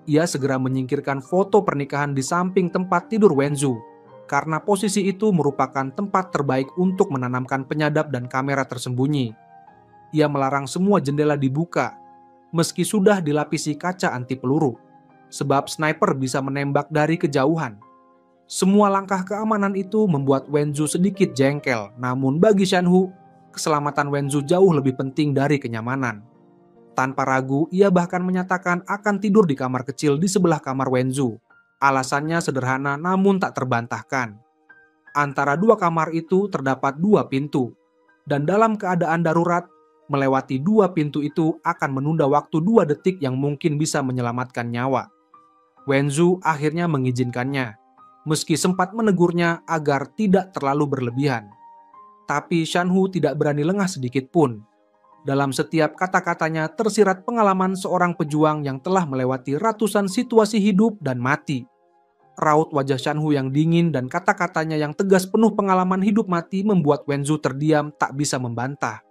Ia segera menyingkirkan foto pernikahan di samping tempat tidur Wenzu, karena posisi itu merupakan tempat terbaik untuk menanamkan penyadap dan kamera tersembunyi. Ia melarang semua jendela dibuka, meski sudah dilapisi kaca anti peluru, sebab sniper bisa menembak dari kejauhan. Semua langkah keamanan itu membuat Wenzu sedikit jengkel, namun bagi Shan-Hu, keselamatan Wenzu jauh lebih penting dari kenyamanan. Tanpa ragu, ia bahkan menyatakan akan tidur di kamar kecil di sebelah kamar Wenzu. Alasannya sederhana namun tak terbantahkan. Antara 2 kamar itu terdapat 2 pintu, dan dalam keadaan darurat, melewati 2 pintu itu akan menunda waktu 2 detik yang mungkin bisa menyelamatkan nyawa. Wenzu akhirnya mengizinkannya, meski sempat menegurnya agar tidak terlalu berlebihan. Tapi Shan-Hu tidak berani lengah sedikit pun. Dalam setiap kata-katanya tersirat pengalaman seorang pejuang yang telah melewati ratusan situasi hidup dan mati. Raut wajah Shan-Hu yang dingin dan kata-katanya yang tegas penuh pengalaman hidup mati membuat Wenzu terdiam, tak bisa membantah.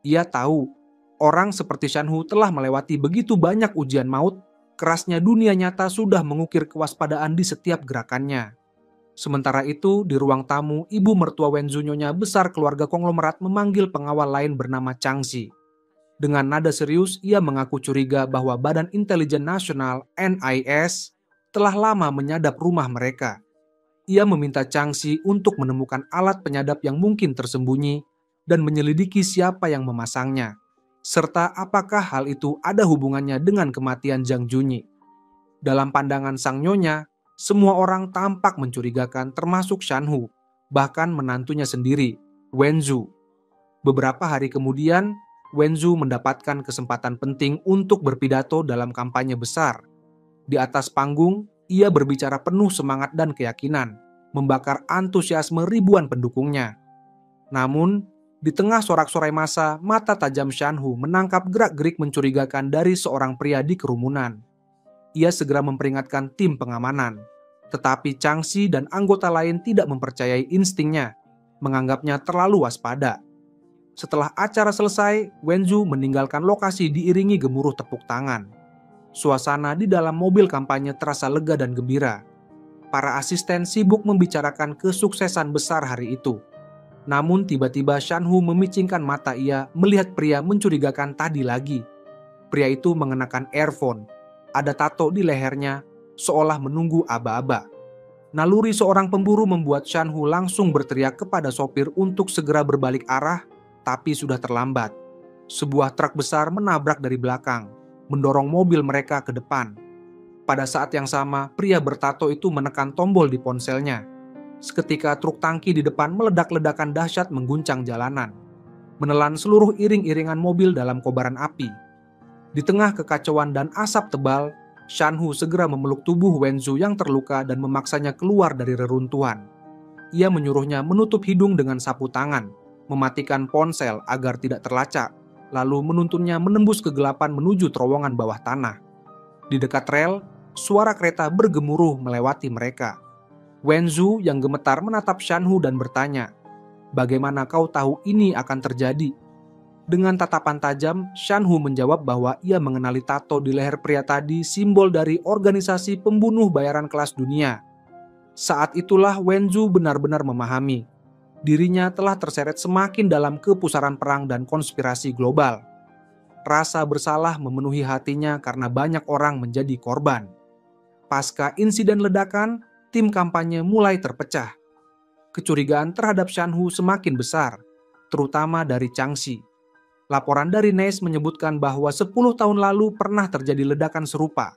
Ia tahu, orang seperti Shan-Hu telah melewati begitu banyak ujian maut. Kerasnya dunia nyata sudah mengukir kewaspadaan di setiap gerakannya. Sementara itu, di ruang tamu, ibu mertua Wenzu, nyonya besar keluarga konglomerat, memanggil pengawal lain bernama Chang-si. Dengan nada serius, ia mengaku curiga bahwa Badan Intelijen Nasional (NIS) telah lama menyadap rumah mereka. Ia meminta Chang-si untuk menemukan alat penyadap yang mungkin tersembunyi dan menyelidiki siapa yang memasangnya, serta apakah hal itu ada hubungannya dengan kematian Zhang Junyi. Dalam pandangan sang nyonya, semua orang tampak mencurigakan, termasuk Shan-Hu, bahkan menantunya sendiri, Wenzu. Beberapa hari kemudian, Wenzu mendapatkan kesempatan penting untuk berpidato dalam kampanye besar. Di atas panggung, ia berbicara penuh semangat dan keyakinan, membakar antusiasme ribuan pendukungnya. Namun, di tengah sorak-sorai massa, mata tajam Shan-Hu menangkap gerak-gerik mencurigakan dari seorang pria di kerumunan. Ia segera memperingatkan tim pengamanan, tetapi Chang-si dan anggota lain tidak mempercayai instingnya, menganggapnya terlalu waspada. Setelah acara selesai, Wenzu meninggalkan lokasi diiringi gemuruh tepuk tangan. Suasana di dalam mobil kampanye terasa lega dan gembira. Para asisten sibuk membicarakan kesuksesan besar hari itu. Namun tiba-tiba Shan-Hu memicingkan mata ia melihat pria mencurigakan tadi lagi. Pria itu mengenakan earphone. Ada tato di lehernya, seolah menunggu aba-aba. Naluri seorang pemburu membuat Shan-Hu langsung berteriak kepada sopir untuk segera berbalik arah, tapi sudah terlambat. Sebuah truk besar menabrak dari belakang, mendorong mobil mereka ke depan. Pada saat yang sama, pria bertato itu menekan tombol di ponselnya. Seketika truk tangki di depan meledak-ledakan dahsyat mengguncang jalanan, menelan seluruh iring-iringan mobil dalam kobaran api. Di tengah kekacauan dan asap tebal, Shan-Hu segera memeluk tubuh Wenzu yang terluka dan memaksanya keluar dari reruntuhan. Ia menyuruhnya menutup hidung dengan sapu tangan, mematikan ponsel agar tidak terlacak, lalu menuntunnya menembus kegelapan menuju terowongan bawah tanah. Di dekat rel, suara kereta bergemuruh melewati mereka. Wenzu yang gemetar menatap Shan-Hu dan bertanya, "Bagaimana kau tahu ini akan terjadi?" Dengan tatapan tajam, Shan-Hu menjawab bahwa ia mengenali tato di leher pria tadi simbol dari organisasi pembunuh bayaran kelas dunia. Saat itulah Wenzu benar-benar memahami. Dirinya telah terseret semakin dalam kepusaran perang dan konspirasi global. Rasa bersalah memenuhi hatinya karena banyak orang menjadi korban. Pasca insiden ledakan, tim kampanye mulai terpecah. Kecurigaan terhadap Shan-Hu semakin besar, terutama dari Changxi. Laporan dari Ness menyebutkan bahwa 10 tahun lalu pernah terjadi ledakan serupa,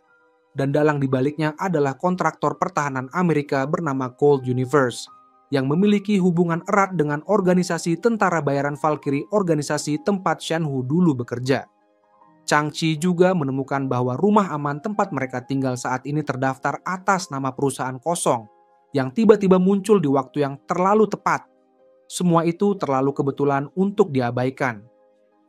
dan dalang dibaliknya adalah kontraktor pertahanan Amerika bernama Cold Universe, yang memiliki hubungan erat dengan organisasi tentara bayaran Valkyrie, organisasi tempat Shan-Hu dulu bekerja. Changxi juga menemukan bahwa rumah aman tempat mereka tinggal saat ini terdaftar atas nama perusahaan kosong, yang tiba-tiba muncul di waktu yang terlalu tepat. Semua itu terlalu kebetulan untuk diabaikan.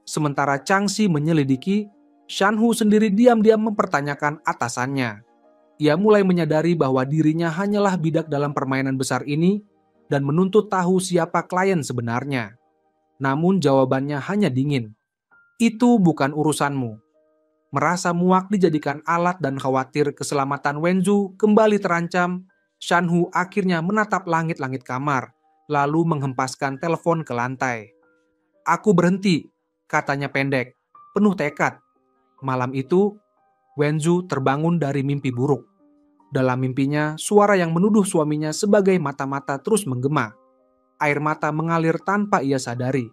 Sementara Changxi menyelidiki, Shan-Hu sendiri diam-diam mempertanyakan atasannya. Ia mulai menyadari bahwa dirinya hanyalah bidak dalam permainan besar ini dan menuntut tahu siapa klien sebenarnya. Namun jawabannya hanya dingin. "Itu bukan urusanmu." Merasa muak dijadikan alat dan khawatir keselamatan Wenzu kembali terancam, Shan-Hu akhirnya menatap langit-langit kamar, lalu menghempaskan telepon ke lantai. "Aku berhenti," katanya pendek, penuh tekad. Malam itu, Wenzu terbangun dari mimpi buruk. Dalam mimpinya, suara yang menuduh suaminya sebagai mata-mata terus menggema. Air mata mengalir tanpa ia sadari.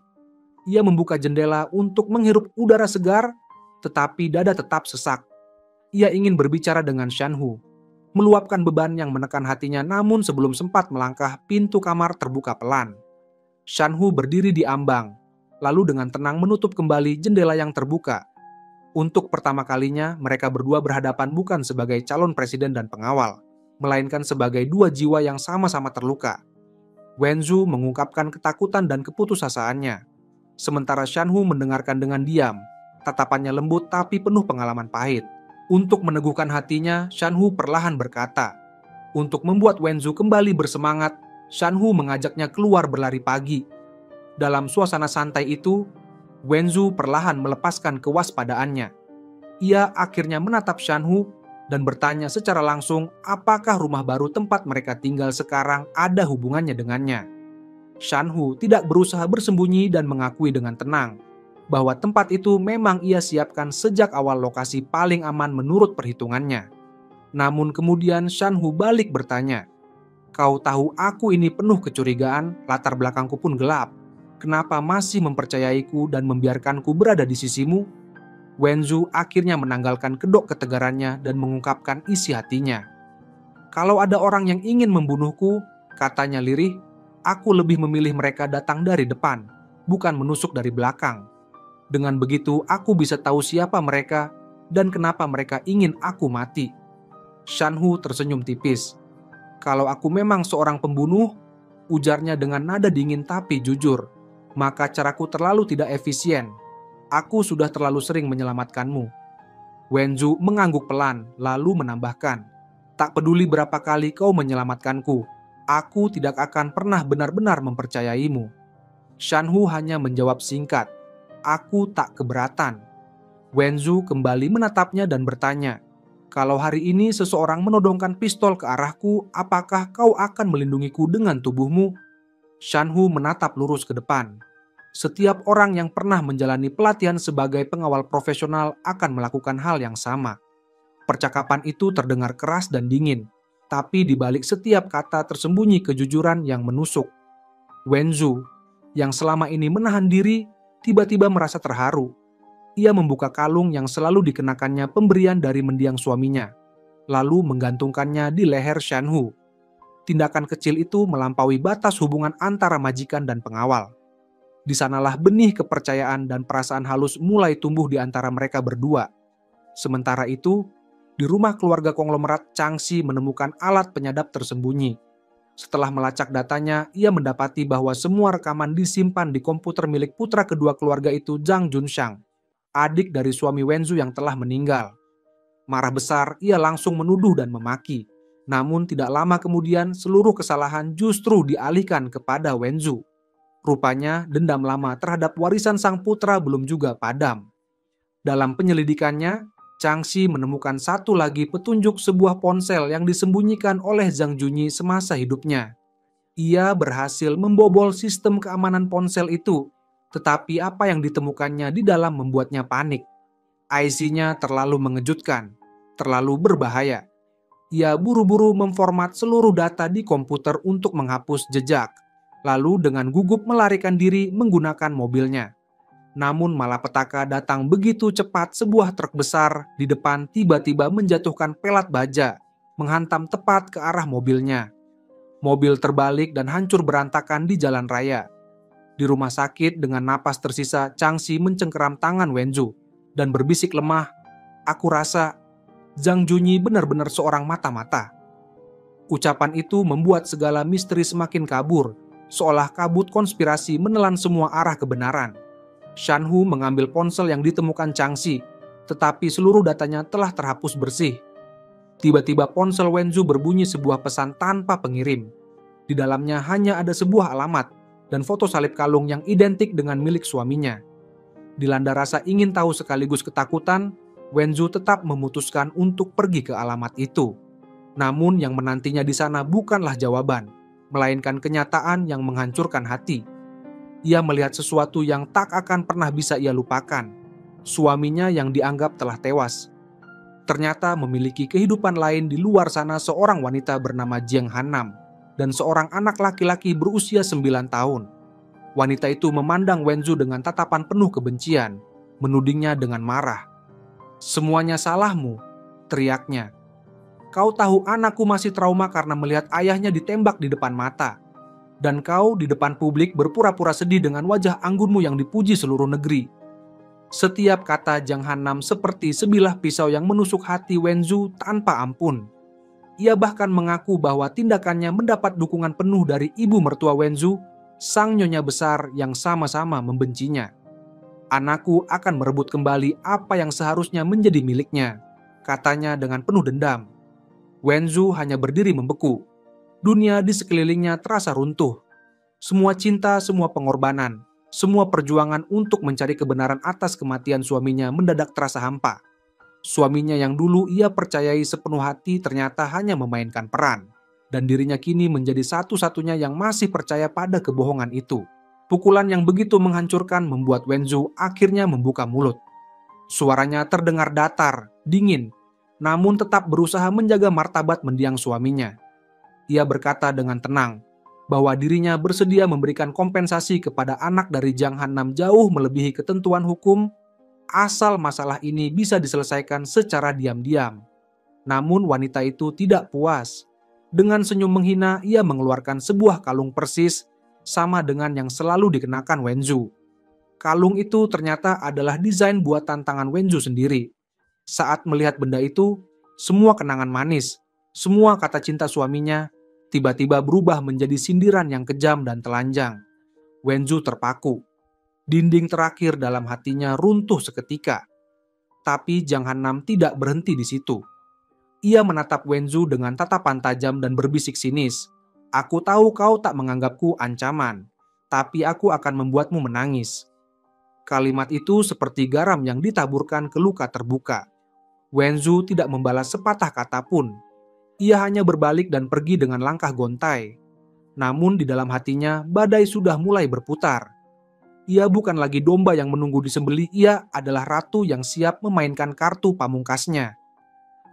Ia membuka jendela untuk menghirup udara segar, tetapi dada tetap sesak. Ia ingin berbicara dengan Shan-Hu, meluapkan beban yang menekan hatinya, namun sebelum sempat melangkah, pintu kamar terbuka pelan. Shan-Hu berdiri di ambang, lalu dengan tenang menutup kembali jendela yang terbuka. Untuk pertama kalinya, mereka berdua berhadapan bukan sebagai calon presiden dan pengawal, melainkan sebagai dua jiwa yang sama-sama terluka. Wenzu mengungkapkan ketakutan dan keputusasaannya, sementara Shan-Hu mendengarkan dengan diam, tatapannya lembut tapi penuh pengalaman pahit. Untuk meneguhkan hatinya, Shan-Hu perlahan berkata. Untuk membuat Wenzu kembali bersemangat, Shan-Hu mengajaknya keluar berlari pagi. Dalam suasana santai itu, Wenzu perlahan melepaskan kewaspadaannya. Ia akhirnya menatap Shan-Hu dan bertanya secara langsung apakah rumah baru tempat mereka tinggal sekarang ada hubungannya dengannya. Shan-Hu tidak berusaha bersembunyi dan mengakui dengan tenang bahwa tempat itu memang ia siapkan sejak awal lokasi paling aman menurut perhitungannya. Namun kemudian Shan-Hu balik bertanya, "Kau tahu aku ini penuh kecurigaan, latar belakangku pun gelap. Kenapa masih mempercayaiku dan membiarkanku berada di sisimu?" Wenzu akhirnya menanggalkan kedok ketegarannya dan mengungkapkan isi hatinya. "Kalau ada orang yang ingin membunuhku," katanya lirih, "aku lebih memilih mereka datang dari depan, bukan menusuk dari belakang. Dengan begitu aku bisa tahu siapa mereka dan kenapa mereka ingin aku mati." Shan-Hu tersenyum tipis. "Kalau aku memang seorang pembunuh," ujarnya dengan nada dingin tapi jujur, "maka caraku terlalu tidak efisien. Aku sudah terlalu sering menyelamatkanmu." Wenzu mengangguk pelan, lalu menambahkan, "Tak peduli berapa kali kau menyelamatkanku, aku tidak akan pernah benar-benar mempercayaimu." Shan-Hu hanya menjawab singkat, "Aku tak keberatan." Wenzu kembali menatapnya dan bertanya, "Kalau hari ini seseorang menodongkan pistol ke arahku, apakah kau akan melindungiku dengan tubuhmu?" Shan-Hu menatap lurus ke depan. Setiap orang yang pernah menjalani pelatihan sebagai pengawal profesional akan melakukan hal yang sama. Percakapan itu terdengar keras dan dingin, Tapi di balik setiap kata tersembunyi kejujuran yang menusuk. Wenzu, yang selama ini menahan diri, tiba-tiba merasa terharu. Ia membuka kalung yang selalu dikenakannya pemberian dari mendiang suaminya, lalu menggantungkannya di leher Shanhu. Tindakan kecil itu melampaui batas hubungan antara majikan dan pengawal. Di sanalah benih kepercayaan dan perasaan halus mulai tumbuh di antara mereka berdua. Sementara itu, di rumah keluarga konglomerat, Changxi menemukan alat penyadap tersembunyi. Setelah melacak datanya, ia mendapati bahwa semua rekaman disimpan di komputer milik putra kedua keluarga itu, Zhang Junshang, adik dari suami Wenzu yang telah meninggal. Marah besar, ia langsung menuduh dan memaki. Namun tidak lama kemudian, seluruh kesalahan justru dialihkan kepada Wenzu. Rupanya, dendam lama terhadap warisan sang putra belum juga padam. Dalam penyelidikannya, Changxi menemukan satu lagi petunjuk sebuah ponsel yang disembunyikan oleh Zhang Junyi semasa hidupnya. Ia berhasil membobol sistem keamanan ponsel itu, tetapi apa yang ditemukannya di dalam membuatnya panik. IC-nya terlalu mengejutkan, terlalu berbahaya. Ia buru-buru memformat seluruh data di komputer untuk menghapus jejak, lalu dengan gugup melarikan diri menggunakan mobilnya. Namun malapetaka datang begitu cepat, sebuah truk besar di depan tiba-tiba menjatuhkan pelat baja, menghantam tepat ke arah mobilnya. Mobil terbalik dan hancur berantakan di jalan raya. Di rumah sakit dengan napas tersisa, Changxi mencengkeram tangan Wenzu dan berbisik lemah, "Aku rasa Zhang Junyi benar-benar seorang mata-mata." Ucapan itu membuat segala misteri semakin kabur, seolah kabut konspirasi menelan semua arah kebenaran. Shanhu mengambil ponsel yang ditemukan Changxi, tetapi seluruh datanya telah terhapus bersih. Tiba-tiba ponsel Wenzu berbunyi sebuah pesan tanpa pengirim. Di dalamnya hanya ada sebuah alamat dan foto salib kalung yang identik dengan milik suaminya. Dilanda rasa ingin tahu sekaligus ketakutan, Wenzu tetap memutuskan untuk pergi ke alamat itu. Namun yang menantinya di sana bukanlah jawaban, melainkan kenyataan yang menghancurkan hati. Ia melihat sesuatu yang tak akan pernah bisa ia lupakan. Suaminya yang dianggap telah tewas ternyata memiliki kehidupan lain di luar sana, seorang wanita bernama Jiang Hannam dan seorang anak laki-laki berusia 9 tahun. Wanita itu memandang Wenzu dengan tatapan penuh kebencian, menudingnya dengan marah. "Semuanya salahmu," teriaknya. "Kau tahu anakku masih trauma karena melihat ayahnya ditembak di depan mata. Dan kau di depan publik berpura-pura sedih dengan wajah anggunmu yang dipuji seluruh negeri." Setiap kata Jiang Hannam seperti sebilah pisau yang menusuk hati Wenzu tanpa ampun. Ia bahkan mengaku bahwa tindakannya mendapat dukungan penuh dari ibu mertua Wenzu, sang nyonya besar yang sama-sama membencinya. "Anakku akan merebut kembali apa yang seharusnya menjadi miliknya," katanya dengan penuh dendam. Wenzu hanya berdiri membeku. Dunia di sekelilingnya terasa runtuh. Semua cinta, semua pengorbanan, semua perjuangan untuk mencari kebenaran atas kematian suaminya mendadak terasa hampa. Suaminya yang dulu ia percayai sepenuh hati ternyata hanya memainkan peran, dan dirinya kini menjadi satu-satunya yang masih percaya pada kebohongan itu. Pukulan yang begitu menghancurkan membuat Wenzu akhirnya membuka mulut. Suaranya terdengar datar, dingin, namun tetap berusaha menjaga martabat mendiang suaminya. Ia berkata dengan tenang bahwa dirinya bersedia memberikan kompensasi kepada anak dari Jiang Hannam jauh melebihi ketentuan hukum, asal masalah ini bisa diselesaikan secara diam-diam. Namun wanita itu tidak puas. Dengan senyum menghina, ia mengeluarkan sebuah kalung persis sama dengan yang selalu dikenakan Wenzu. Kalung itu ternyata adalah desain buatan tangan Wenzu sendiri. Saat melihat benda itu, semua kenangan manis, semua kata cinta suaminya tiba-tiba berubah menjadi sindiran yang kejam dan telanjang. Wenzu terpaku. Dinding terakhir dalam hatinya runtuh seketika. Tapi Jiang Hannam tidak berhenti di situ. Ia menatap Wenzu dengan tatapan tajam dan berbisik sinis. "Aku tahu kau tak menganggapku ancaman, tapi aku akan membuatmu menangis." Kalimat itu seperti garam yang ditaburkan ke luka terbuka. Wenzu tidak membalas sepatah kata pun. Ia hanya berbalik dan pergi dengan langkah gontai. Namun di dalam hatinya, badai sudah mulai berputar. Ia bukan lagi domba yang menunggu disembelih, ia adalah ratu yang siap memainkan kartu pamungkasnya.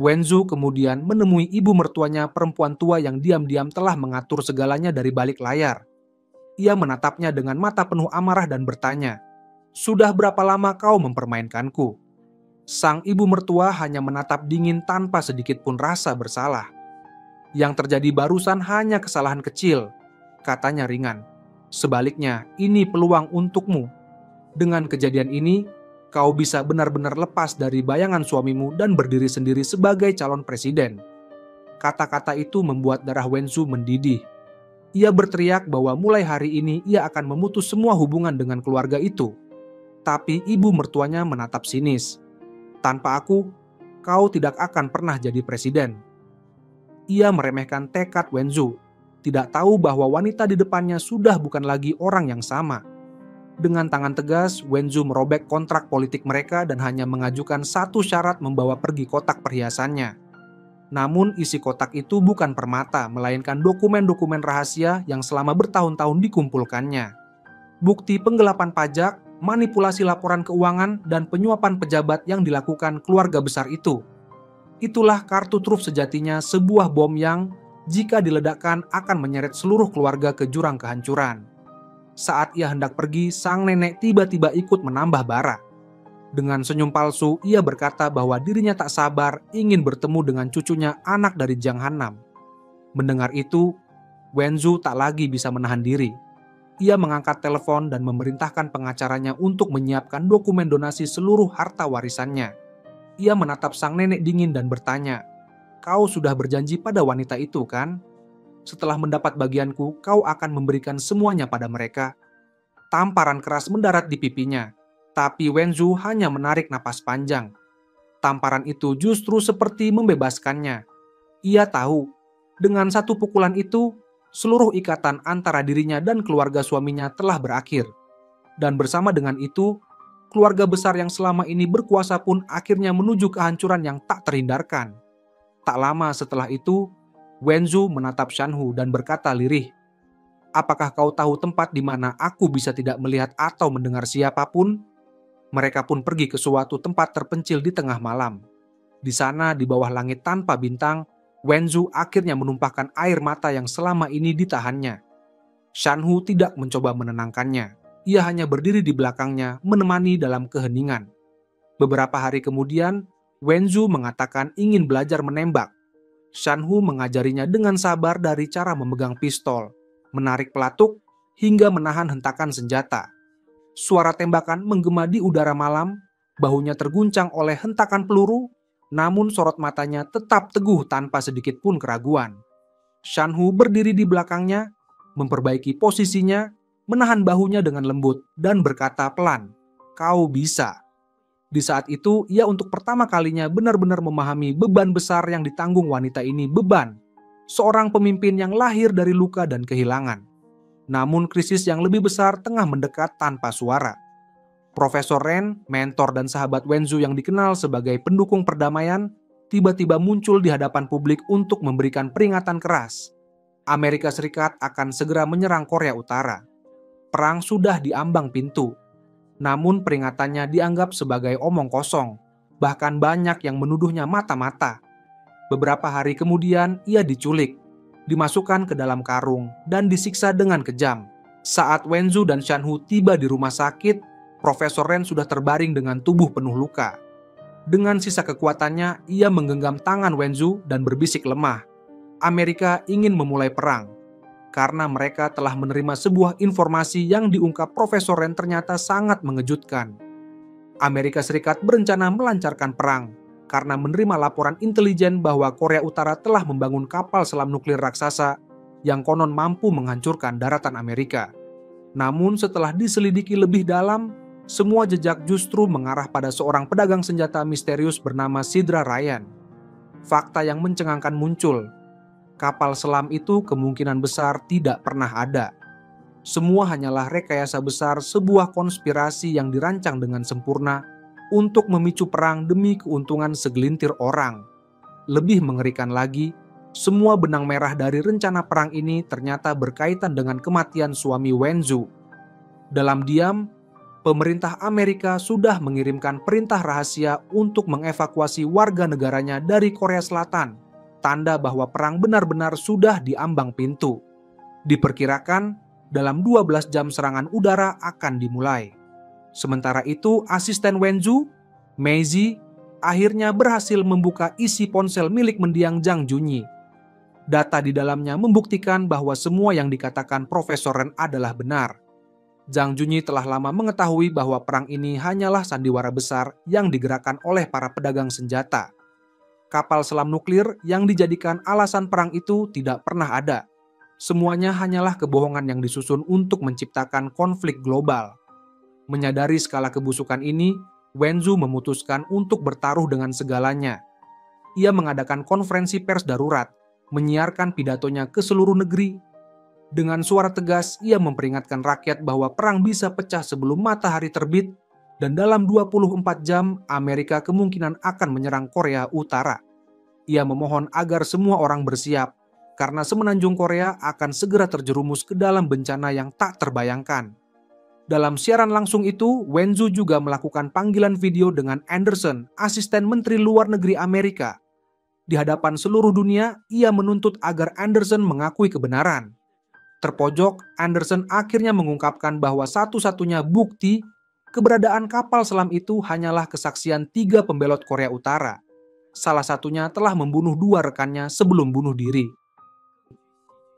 Wenzu kemudian menemui ibu mertuanya, perempuan tua yang diam-diam telah mengatur segalanya dari balik layar. Ia menatapnya dengan mata penuh amarah dan bertanya, "Sudah berapa lama kau mempermainkanku?" Sang ibu mertua hanya menatap dingin tanpa sedikit pun rasa bersalah. "Yang terjadi barusan hanya kesalahan kecil," katanya ringan. "Sebaliknya, ini peluang untukmu. Dengan kejadian ini, kau bisa benar-benar lepas dari bayangan suamimu dan berdiri sendiri sebagai calon presiden." Kata-kata itu membuat darah Wenzu mendidih. Ia berteriak bahwa mulai hari ini ia akan memutus semua hubungan dengan keluarga itu. Tapi ibu mertuanya menatap sinis. "Tanpa aku, kau tidak akan pernah jadi presiden." Ia meremehkan tekad Wenzu, tidak tahu bahwa wanita di depannya sudah bukan lagi orang yang sama. Dengan tangan tegas, Wenzu merobek kontrak politik mereka dan hanya mengajukan satu syarat membawa pergi kotak perhiasannya. Namun isi kotak itu bukan permata, melainkan dokumen-dokumen rahasia yang selama bertahun-tahun dikumpulkannya. Bukti penggelapan pajak, manipulasi laporan keuangan, dan penyuapan pejabat yang dilakukan keluarga besar itu. Itulah kartu truf sejatinya sebuah bom yang, jika diledakkan, akan menyeret seluruh keluarga ke jurang kehancuran. Saat ia hendak pergi, sang nenek tiba-tiba ikut menambah bara. Dengan senyum palsu, ia berkata bahwa dirinya tak sabar ingin bertemu dengan cucunya, anak dari Jiang Hannam. Mendengar itu, Wenzu tak lagi bisa menahan diri. Ia mengangkat telepon dan memerintahkan pengacaranya untuk menyiapkan dokumen donasi seluruh harta warisannya. Ia menatap sang nenek dingin dan bertanya, "Kau sudah berjanji pada wanita itu, kan? Setelah mendapat bagianku, kau akan memberikan semuanya pada mereka." Tamparan keras mendarat di pipinya, tapi Wenzu hanya menarik napas panjang. Tamparan itu justru seperti membebaskannya. Ia tahu, dengan satu pukulan itu, seluruh ikatan antara dirinya dan keluarga suaminya telah berakhir. Dan bersama dengan itu, keluarga besar yang selama ini berkuasa pun akhirnya menuju kehancuran yang tak terhindarkan. Tak lama setelah itu, Wenzu menatap Shanhu dan berkata lirih, "Apakah kau tahu tempat di mana aku bisa tidak melihat atau mendengar siapapun?" Mereka pun pergi ke suatu tempat terpencil di tengah malam. Di sana, di bawah langit tanpa bintang, Wenzu akhirnya menumpahkan air mata yang selama ini ditahannya. Shanhu tidak mencoba menenangkannya. Ia hanya berdiri di belakangnya, menemani dalam keheningan. Beberapa hari kemudian, Wenzu mengatakan ingin belajar menembak. Shanhu mengajarinya dengan sabar dari cara memegang pistol, menarik pelatuk, hingga menahan hentakan senjata. Suara tembakan menggema di udara malam, bahunya terguncang oleh hentakan peluru, namun sorot matanya tetap teguh tanpa sedikit pun keraguan. Shanhu berdiri di belakangnya, memperbaiki posisinya, menahan bahunya dengan lembut, dan berkata pelan, "Kau bisa." Di saat itu, ia untuk pertama kalinya benar-benar memahami beban besar yang ditanggung wanita ini, beban seorang pemimpin yang lahir dari luka dan kehilangan. Namun krisis yang lebih besar tengah mendekat tanpa suara. Profesor Ren, mentor dan sahabat Wenzu yang dikenal sebagai pendukung perdamaian, tiba-tiba muncul di hadapan publik untuk memberikan peringatan keras. Amerika Serikat akan segera menyerang Korea Utara. Perang sudah diambang pintu. Namun peringatannya dianggap sebagai omong kosong. Bahkan banyak yang menuduhnya mata-mata. Beberapa hari kemudian ia diculik, dimasukkan ke dalam karung, dan disiksa dengan kejam. Saat Wenzu dan Shanhu tiba di rumah sakit, Profesor Ren sudah terbaring dengan tubuh penuh luka. Dengan sisa kekuatannya, ia menggenggam tangan Wenzu dan berbisik lemah. Amerika ingin memulai perang, karena mereka telah menerima sebuah informasi yang diungkap Profesor Ren ternyata sangat mengejutkan. Amerika Serikat berencana melancarkan perang, karena menerima laporan intelijen bahwa Korea Utara telah membangun kapal selam nuklir raksasa yang konon mampu menghancurkan daratan Amerika. Namun setelah diselidiki lebih dalam, semua jejak justru mengarah pada seorang pedagang senjata misterius bernama Sidra Ryan. Fakta yang mencengangkan muncul. Kapal selam itu kemungkinan besar tidak pernah ada. Semua hanyalah rekayasa besar sebuah konspirasi yang dirancang dengan sempurna untuk memicu perang demi keuntungan segelintir orang. Lebih mengerikan lagi, semua benang merah dari rencana perang ini ternyata berkaitan dengan kematian suami Wenzu. Dalam diam, pemerintah Amerika sudah mengirimkan perintah rahasia untuk mengevakuasi warga negaranya dari Korea Selatan, tanda bahwa perang benar-benar sudah di ambang pintu. Diperkirakan dalam 12 jam serangan udara akan dimulai. Sementara itu, asisten Wenzu, Meizi, akhirnya berhasil membuka isi ponsel milik mendiang Zhang Junyi. Data di dalamnya membuktikan bahwa semua yang dikatakan Profesor Ren adalah benar. Zhang Junyi telah lama mengetahui bahwa perang ini hanyalah sandiwara besar yang digerakkan oleh para pedagang senjata. Kapal selam nuklir yang dijadikan alasan perang itu tidak pernah ada. Semuanya hanyalah kebohongan yang disusun untuk menciptakan konflik global. Menyadari skala kebusukan ini, Wenzu memutuskan untuk bertaruh dengan segalanya. Ia mengadakan konferensi pers darurat, menyiarkan pidatonya ke seluruh negeri. Dengan suara tegas, ia memperingatkan rakyat bahwa perang bisa pecah sebelum matahari terbit, dan dalam 24 jam, Amerika kemungkinan akan menyerang Korea Utara. Ia memohon agar semua orang bersiap, karena semenanjung Korea akan segera terjerumus ke dalam bencana yang tak terbayangkan. Dalam siaran langsung itu, Wenzu juga melakukan panggilan video dengan Anderson, asisten Menteri Luar Negeri Amerika. Di hadapan seluruh dunia, ia menuntut agar Anderson mengakui kebenaran. Terpojok, Anderson akhirnya mengungkapkan bahwa satu-satunya bukti keberadaan kapal selam itu hanyalah kesaksian 3 pembelot Korea Utara. Salah satunya telah membunuh 2 rekannya sebelum bunuh diri.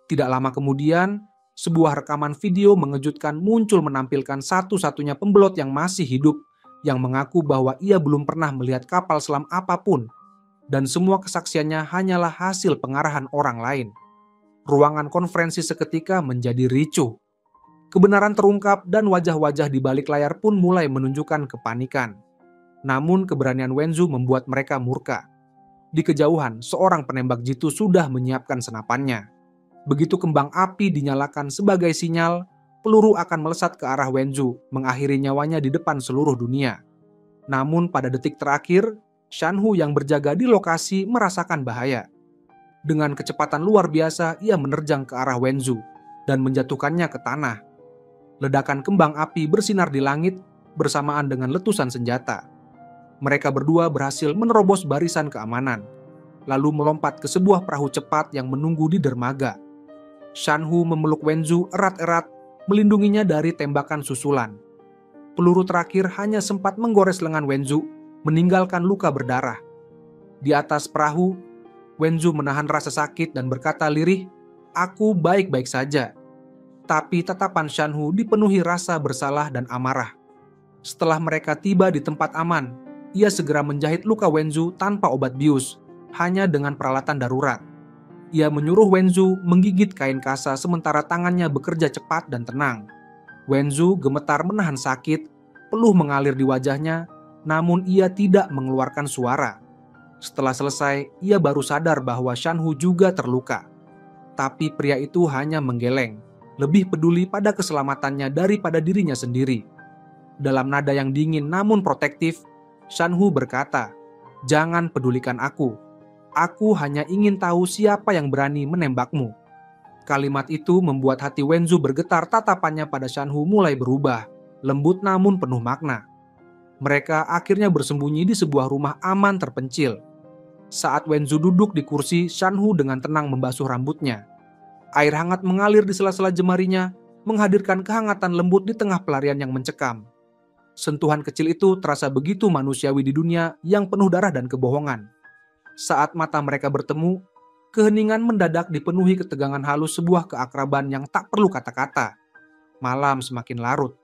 Tidak lama kemudian, sebuah rekaman video mengejutkan muncul menampilkan satu-satunya pembelot yang masih hidup yang mengaku bahwa ia belum pernah melihat kapal selam apapun dan semua kesaksiannya hanyalah hasil pengarahan orang lain. Ruangan konferensi seketika menjadi ricuh. Kebenaran terungkap dan wajah-wajah di balik layar pun mulai menunjukkan kepanikan. Namun keberanian Wenzu membuat mereka murka. Di kejauhan, seorang penembak jitu sudah menyiapkan senapannya. Begitu kembang api dinyalakan sebagai sinyal, peluru akan melesat ke arah Wenzu, mengakhiri nyawanya di depan seluruh dunia. Namun pada detik terakhir, Shanhu yang berjaga di lokasi merasakan bahaya. Dengan kecepatan luar biasa, ia menerjang ke arah Wenzu dan menjatuhkannya ke tanah. Ledakan kembang api bersinar di langit bersamaan dengan letusan senjata. Mereka berdua berhasil menerobos barisan keamanan, lalu melompat ke sebuah perahu cepat yang menunggu di dermaga. Shanhu memeluk Wenzu erat-erat, melindunginya dari tembakan susulan. Peluru terakhir hanya sempat menggores lengan Wenzu, meninggalkan luka berdarah. Di atas perahu, Wenzu menahan rasa sakit dan berkata lirih, "Aku baik-baik saja." Tapi tatapan Shanhu dipenuhi rasa bersalah dan amarah. Setelah mereka tiba di tempat aman, ia segera menjahit luka Wenzu tanpa obat bius, hanya dengan peralatan darurat. Ia menyuruh Wenzu menggigit kain kasa sementara tangannya bekerja cepat dan tenang. Wenzu gemetar menahan sakit, peluh mengalir di wajahnya, namun ia tidak mengeluarkan suara. Setelah selesai, ia baru sadar bahwa Shanhu juga terluka. Tapi pria itu hanya menggeleng, lebih peduli pada keselamatannya daripada dirinya sendiri. Dalam nada yang dingin namun protektif, Shanhu berkata, "Jangan pedulikan aku. Aku hanya ingin tahu siapa yang berani menembakmu." Kalimat itu membuat hati Wenzu bergetar, tatapannya pada Shanhu mulai berubah, lembut namun penuh makna. Mereka akhirnya bersembunyi di sebuah rumah aman terpencil. Saat Wenzu duduk di kursi, Shanhu dengan tenang membasuh rambutnya. Air hangat mengalir di sela-sela jemarinya, menghadirkan kehangatan lembut di tengah pelarian yang mencekam. Sentuhan kecil itu terasa begitu manusiawi di dunia yang penuh darah dan kebohongan. Saat mata mereka bertemu, keheningan mendadak dipenuhi ketegangan halus sebuah keakraban yang tak perlu kata-kata. Malam semakin larut.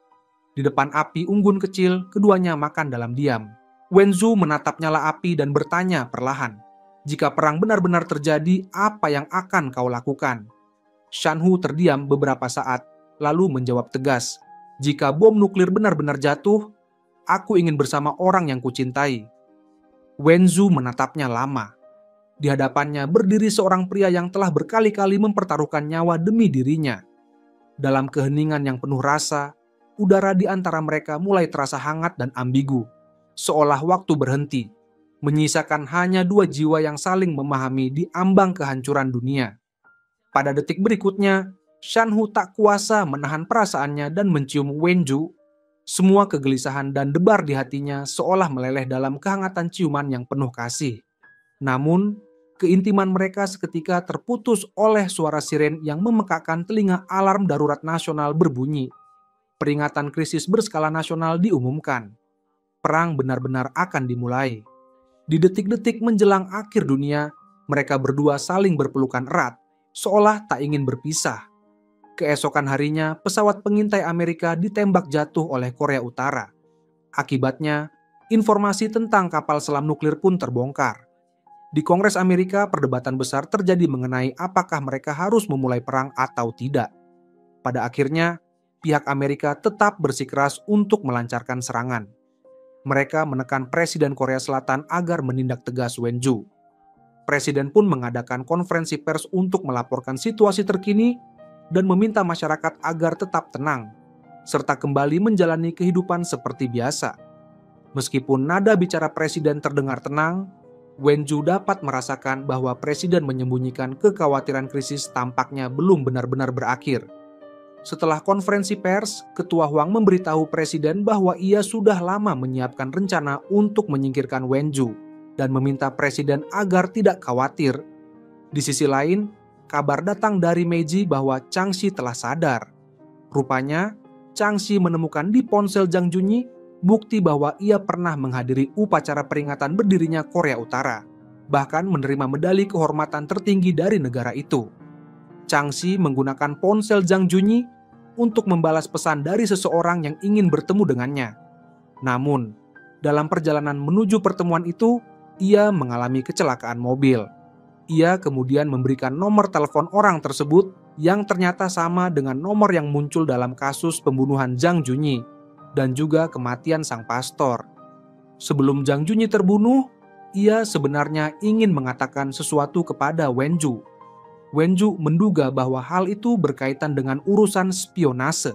Di depan api unggun kecil, keduanya makan dalam diam. Wenzu menatap nyala api dan bertanya perlahan, "Jika perang benar-benar terjadi, apa yang akan kau lakukan?" Shanhu terdiam beberapa saat, lalu menjawab tegas, "Jika bom nuklir benar-benar jatuh, aku ingin bersama orang yang kucintai." Wenzu menatapnya lama. Di hadapannya berdiri seorang pria yang telah berkali-kali mempertaruhkan nyawa demi dirinya. Dalam keheningan yang penuh rasa, udara di antara mereka mulai terasa hangat dan ambigu, seolah waktu berhenti, menyisakan hanya 2 jiwa yang saling memahami di ambang kehancuran dunia. Pada detik berikutnya, Shanhu tak kuasa menahan perasaannya dan mencium Wenzu. Semua kegelisahan dan debar di hatinya seolah meleleh dalam kehangatan ciuman yang penuh kasih. Namun, keintiman mereka seketika terputus oleh suara siren yang memekakkan telinga. Alarm darurat nasional berbunyi. Peringatan krisis berskala nasional diumumkan. Perang benar-benar akan dimulai. Di detik-detik menjelang akhir dunia, mereka berdua saling berpelukan erat, seolah tak ingin berpisah. Keesokan harinya, pesawat pengintai Amerika ditembak jatuh oleh Korea Utara. Akibatnya, informasi tentang kapal selam nuklir pun terbongkar. Di Kongres Amerika, perdebatan besar terjadi mengenai apakah mereka harus memulai perang atau tidak. Pada akhirnya, pihak Amerika tetap bersikeras untuk melancarkan serangan. Mereka menekan Presiden Korea Selatan agar menindak tegas Wenju. Presiden pun mengadakan konferensi pers untuk melaporkan situasi terkini dan meminta masyarakat agar tetap tenang, serta kembali menjalani kehidupan seperti biasa. Meskipun nada bicara Presiden terdengar tenang, Wenju dapat merasakan bahwa Presiden menyembunyikan kekhawatiran krisis tampaknya belum benar-benar berakhir. Setelah konferensi pers, Ketua Hwang memberitahu Presiden bahwa ia sudah lama menyiapkan rencana untuk menyingkirkan Wenju dan meminta Presiden agar tidak khawatir. Di sisi lain, kabar datang dari Meiji bahwa Chang Shi telah sadar. Rupanya, Chang Shi menemukan di ponsel Jang Junyi bukti bahwa ia pernah menghadiri upacara peringatan berdirinya Korea Utara, bahkan menerima medali kehormatan tertinggi dari negara itu. Chang Shi menggunakan ponsel Jang Junyi untuk membalas pesan dari seseorang yang ingin bertemu dengannya. Namun, dalam perjalanan menuju pertemuan itu, ia mengalami kecelakaan mobil. Ia kemudian memberikan nomor telepon orang tersebut yang ternyata sama dengan nomor yang muncul dalam kasus pembunuhan Jang Junyi dan juga kematian sang pastor. Sebelum Jang Junyi terbunuh, ia sebenarnya ingin mengatakan sesuatu kepada Wenju. Wenju menduga bahwa hal itu berkaitan dengan urusan spionase.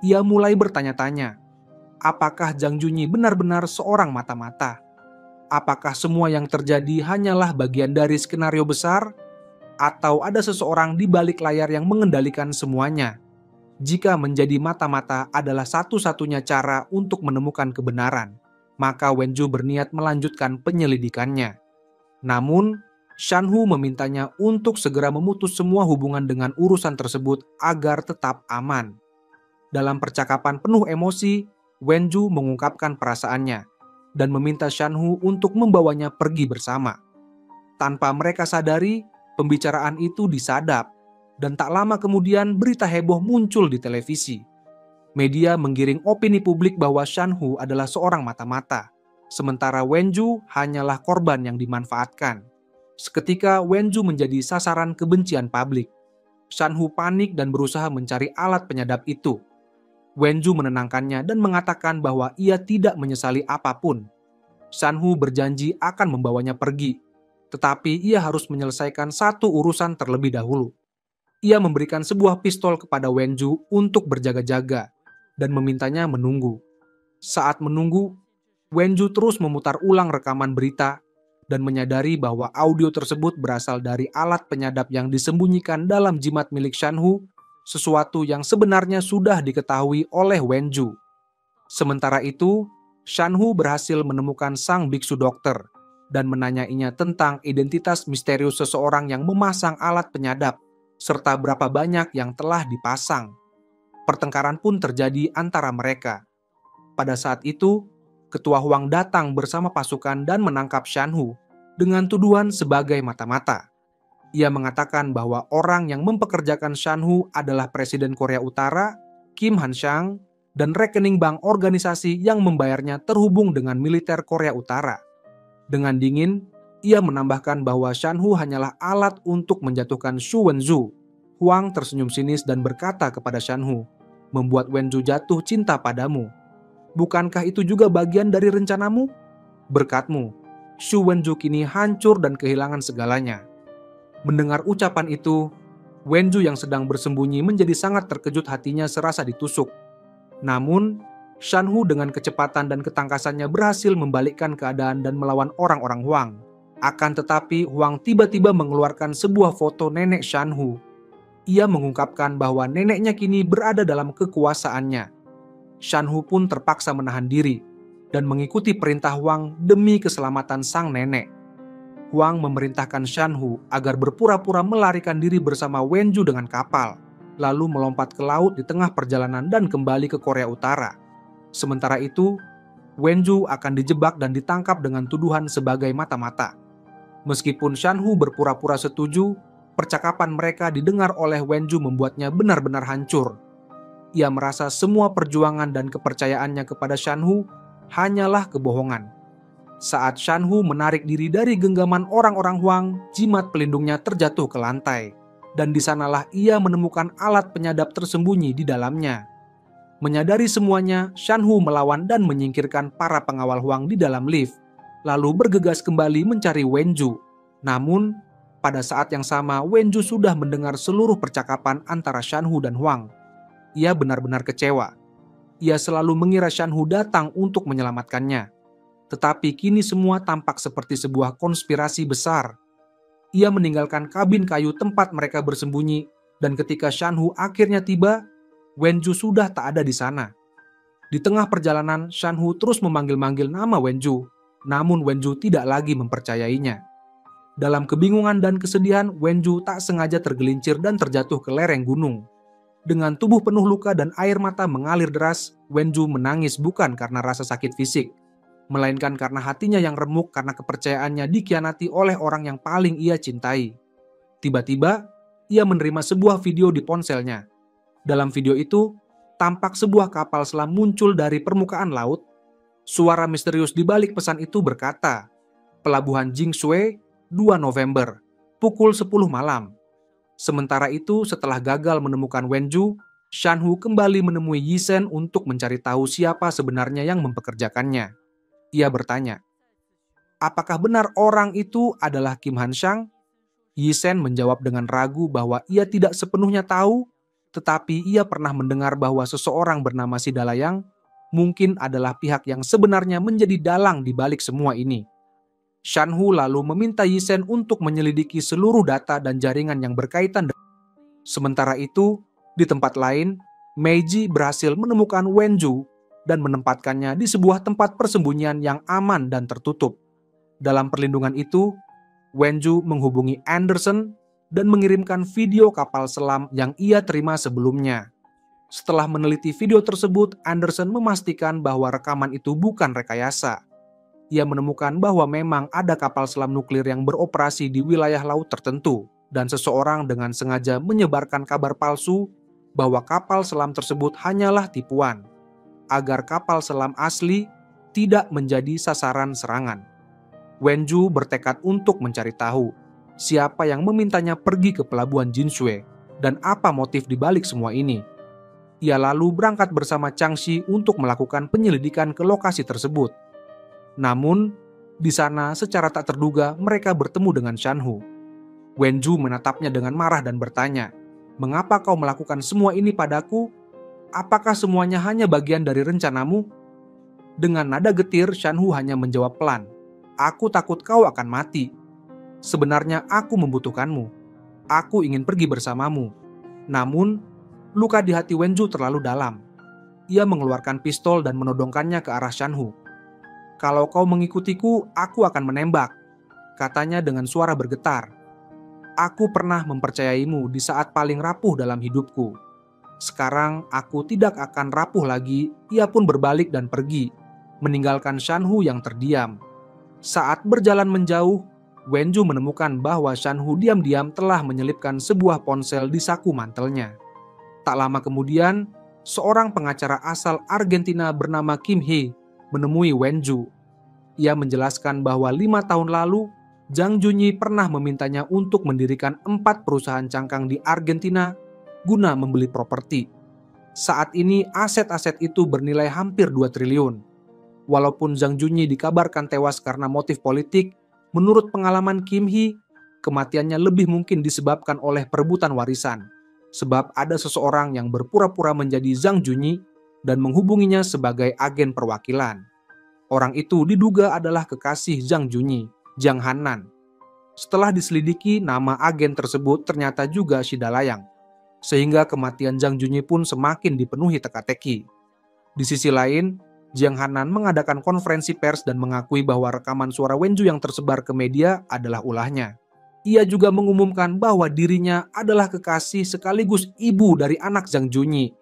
Ia mulai bertanya-tanya, apakah Jang Junyi benar-benar seorang mata-mata? Apakah semua yang terjadi hanyalah bagian dari skenario besar? Atau ada seseorang di balik layar yang mengendalikan semuanya? Jika menjadi mata-mata adalah satu-satunya cara untuk menemukan kebenaran, maka Wenju berniat melanjutkan penyelidikannya. Namun, Shanhu memintanya untuk segera memutus semua hubungan dengan urusan tersebut agar tetap aman. Dalam percakapan penuh emosi, Wenju mengungkapkan perasaannya dan meminta Shanhu untuk membawanya pergi bersama. Tanpa mereka sadari, pembicaraan itu disadap, dan tak lama kemudian berita heboh muncul di televisi. Media menggiring opini publik bahwa Shanhu adalah seorang mata-mata, sementara Wenju hanyalah korban yang dimanfaatkan. Seketika Wenju menjadi sasaran kebencian publik. Shanhu panik dan berusaha mencari alat penyadap itu. Wenju menenangkannya dan mengatakan bahwa ia tidak menyesali apapun. Shanhu berjanji akan membawanya pergi, tetapi ia harus menyelesaikan satu urusan terlebih dahulu. Ia memberikan sebuah pistol kepada Wenju untuk berjaga-jaga dan memintanya menunggu. Saat menunggu, Wenju terus memutar ulang rekaman berita dan menyadari bahwa audio tersebut berasal dari alat penyadap yang disembunyikan dalam jimat milik Shanhu, sesuatu yang sebenarnya sudah diketahui oleh Wenju. Sementara itu, Shanhu berhasil menemukan sang biksu dokter dan menanyainya tentang identitas misterius seseorang yang memasang alat penyadap, serta berapa banyak yang telah dipasang. Pertengkaran pun terjadi antara mereka. Pada saat itu, Ketua Hwang datang bersama pasukan dan menangkap Shanhu dengan tuduhan sebagai mata-mata. Ia mengatakan bahwa orang yang mempekerjakan Shanhu adalah Presiden Korea Utara, Kim Han-sang, dan rekening bank organisasi yang membayarnya terhubung dengan militer Korea Utara. Dengan dingin, ia menambahkan bahwa Shanhu hanyalah alat untuk menjatuhkan Shu Wenju. Hwang tersenyum sinis dan berkata kepada Shanhu, "Membuat Wenju jatuh cinta padamu. Bukankah itu juga bagian dari rencanamu? Berkatmu, Shu Wenju kini hancur dan kehilangan segalanya." Mendengar ucapan itu, Wenju yang sedang bersembunyi menjadi sangat terkejut, hatinya serasa ditusuk. Namun, Shanhu dengan kecepatan dan ketangkasannya berhasil membalikkan keadaan dan melawan orang-orang Hwang. Akan tetapi, Hwang tiba-tiba mengeluarkan sebuah foto nenek Shanhu. Ia mengungkapkan bahwa neneknya kini berada dalam kekuasaannya. Shanhu pun terpaksa menahan diri dan mengikuti perintah Huang demi keselamatan sang nenek. Huang memerintahkan Shanhu agar berpura-pura melarikan diri bersama Wenju dengan kapal, lalu melompat ke laut di tengah perjalanan dan kembali ke Korea Utara. Sementara itu, Wenju akan dijebak dan ditangkap dengan tuduhan sebagai mata-mata. Meskipun Shanhu berpura-pura setuju, percakapan mereka didengar oleh Wenju membuatnya benar-benar hancur. Ia merasa semua perjuangan dan kepercayaannya kepada Shanhu hanyalah kebohongan. Saat Shanhu menarik diri dari genggaman orang-orang Huang, jimat pelindungnya terjatuh ke lantai. Dan di sanalah ia menemukan alat penyadap tersembunyi di dalamnya. Menyadari semuanya, Shanhu melawan dan menyingkirkan para pengawal Huang di dalam lift, lalu bergegas kembali mencari Wenju. Namun, pada saat yang sama Wenju sudah mendengar seluruh percakapan antara Shanhu dan Huang. Ia benar-benar kecewa. Ia selalu mengira Shanhu datang untuk menyelamatkannya. Tetapi kini semua tampak seperti sebuah konspirasi besar. Ia meninggalkan kabin kayu tempat mereka bersembunyi, dan ketika Shanhu akhirnya tiba, Wenju sudah tak ada di sana. Di tengah perjalanan, Shanhu terus memanggil-manggil nama Wenju, namun Wenju tidak lagi mempercayainya. Dalam kebingungan dan kesedihan, Wenju tak sengaja tergelincir dan terjatuh ke lereng gunung. Dengan tubuh penuh luka dan air mata mengalir deras, Wenju menangis bukan karena rasa sakit fisik, melainkan karena hatinya yang remuk karena kepercayaannya dikhianati oleh orang yang paling ia cintai. Tiba-tiba, ia menerima sebuah video di ponselnya. Dalam video itu, tampak sebuah kapal selam muncul dari permukaan laut. Suara misterius di balik pesan itu berkata, "Pelabuhan Jingshui, 2 November, pukul 10 malam." Sementara itu, setelah gagal menemukan Wenju, Shanhu kembali menemui Yisen untuk mencari tahu siapa sebenarnya yang mempekerjakannya. Ia bertanya, "Apakah benar orang itu adalah Kim Han-shang?" Yisen menjawab dengan ragu bahwa ia tidak sepenuhnya tahu, tetapi ia pernah mendengar bahwa seseorang bernama Si Dalayang mungkin adalah pihak yang sebenarnya menjadi dalang di balik semua ini. Shanhu lalu meminta Yisen untuk menyelidiki seluruh data dan jaringan yang berkaitan. Sementara itu, di tempat lain, Meiji berhasil menemukan Wenju dan menempatkannya di sebuah tempat persembunyian yang aman dan tertutup. Dalam perlindungan itu, Wenju menghubungi Anderson dan mengirimkan video kapal selam yang ia terima sebelumnya. Setelah meneliti video tersebut, Anderson memastikan bahwa rekaman itu bukan rekayasa. Ia menemukan bahwa memang ada kapal selam nuklir yang beroperasi di wilayah laut tertentu, dan seseorang dengan sengaja menyebarkan kabar palsu bahwa kapal selam tersebut hanyalah tipuan, agar kapal selam asli tidak menjadi sasaran serangan. Wenju bertekad untuk mencari tahu siapa yang memintanya pergi ke pelabuhan Jinshui dan apa motif dibalik semua ini. Ia lalu berangkat bersama Changxi untuk melakukan penyelidikan ke lokasi tersebut. Namun, di sana secara tak terduga mereka bertemu dengan Shanhu. Wenju menatapnya dengan marah dan bertanya, "Mengapa kau melakukan semua ini padaku? Apakah semuanya hanya bagian dari rencanamu?" Dengan nada getir, Shanhu hanya menjawab pelan, "Aku takut kau akan mati. Sebenarnya aku membutuhkanmu. Aku ingin pergi bersamamu." Namun, luka di hati Wenju terlalu dalam. Ia mengeluarkan pistol dan menodongkannya ke arah Shanhu. "Kalau kau mengikutiku, aku akan menembak," katanya dengan suara bergetar. "Aku pernah mempercayaimu di saat paling rapuh dalam hidupku. Sekarang aku tidak akan rapuh lagi." Ia pun berbalik dan pergi, meninggalkan Shanhu yang terdiam. Saat berjalan menjauh, Wenju menemukan bahwa Shanhu diam-diam telah menyelipkan sebuah ponsel di saku mantelnya. Tak lama kemudian, seorang pengacara asal Argentina bernama Kim Hee menemui Wenju. Ia menjelaskan bahwa 5 tahun lalu, Zhang Junyi pernah memintanya untuk mendirikan 4 perusahaan cangkang di Argentina guna membeli properti. Saat ini aset-aset itu bernilai hampir 2 triliun. Walaupun Zhang Junyi dikabarkan tewas karena motif politik, menurut pengalaman Kim Hee, kematiannya lebih mungkin disebabkan oleh perebutan warisan, sebab ada seseorang yang berpura-pura menjadi Zhang Junyi dan menghubunginya sebagai agen perwakilan. Orang itu diduga adalah kekasih Zhang Junyi, Jiang Hannan. Setelah diselidiki, nama agen tersebut ternyata juga Si Dalayang, sehingga kematian Zhang Junyi pun semakin dipenuhi teka-teki. Di sisi lain, Jiang Hanan mengadakan konferensi pers dan mengakui bahwa rekaman suara Wenju yang tersebar ke media adalah ulahnya. Ia juga mengumumkan bahwa dirinya adalah kekasih sekaligus ibu dari anak Zhang Junyi.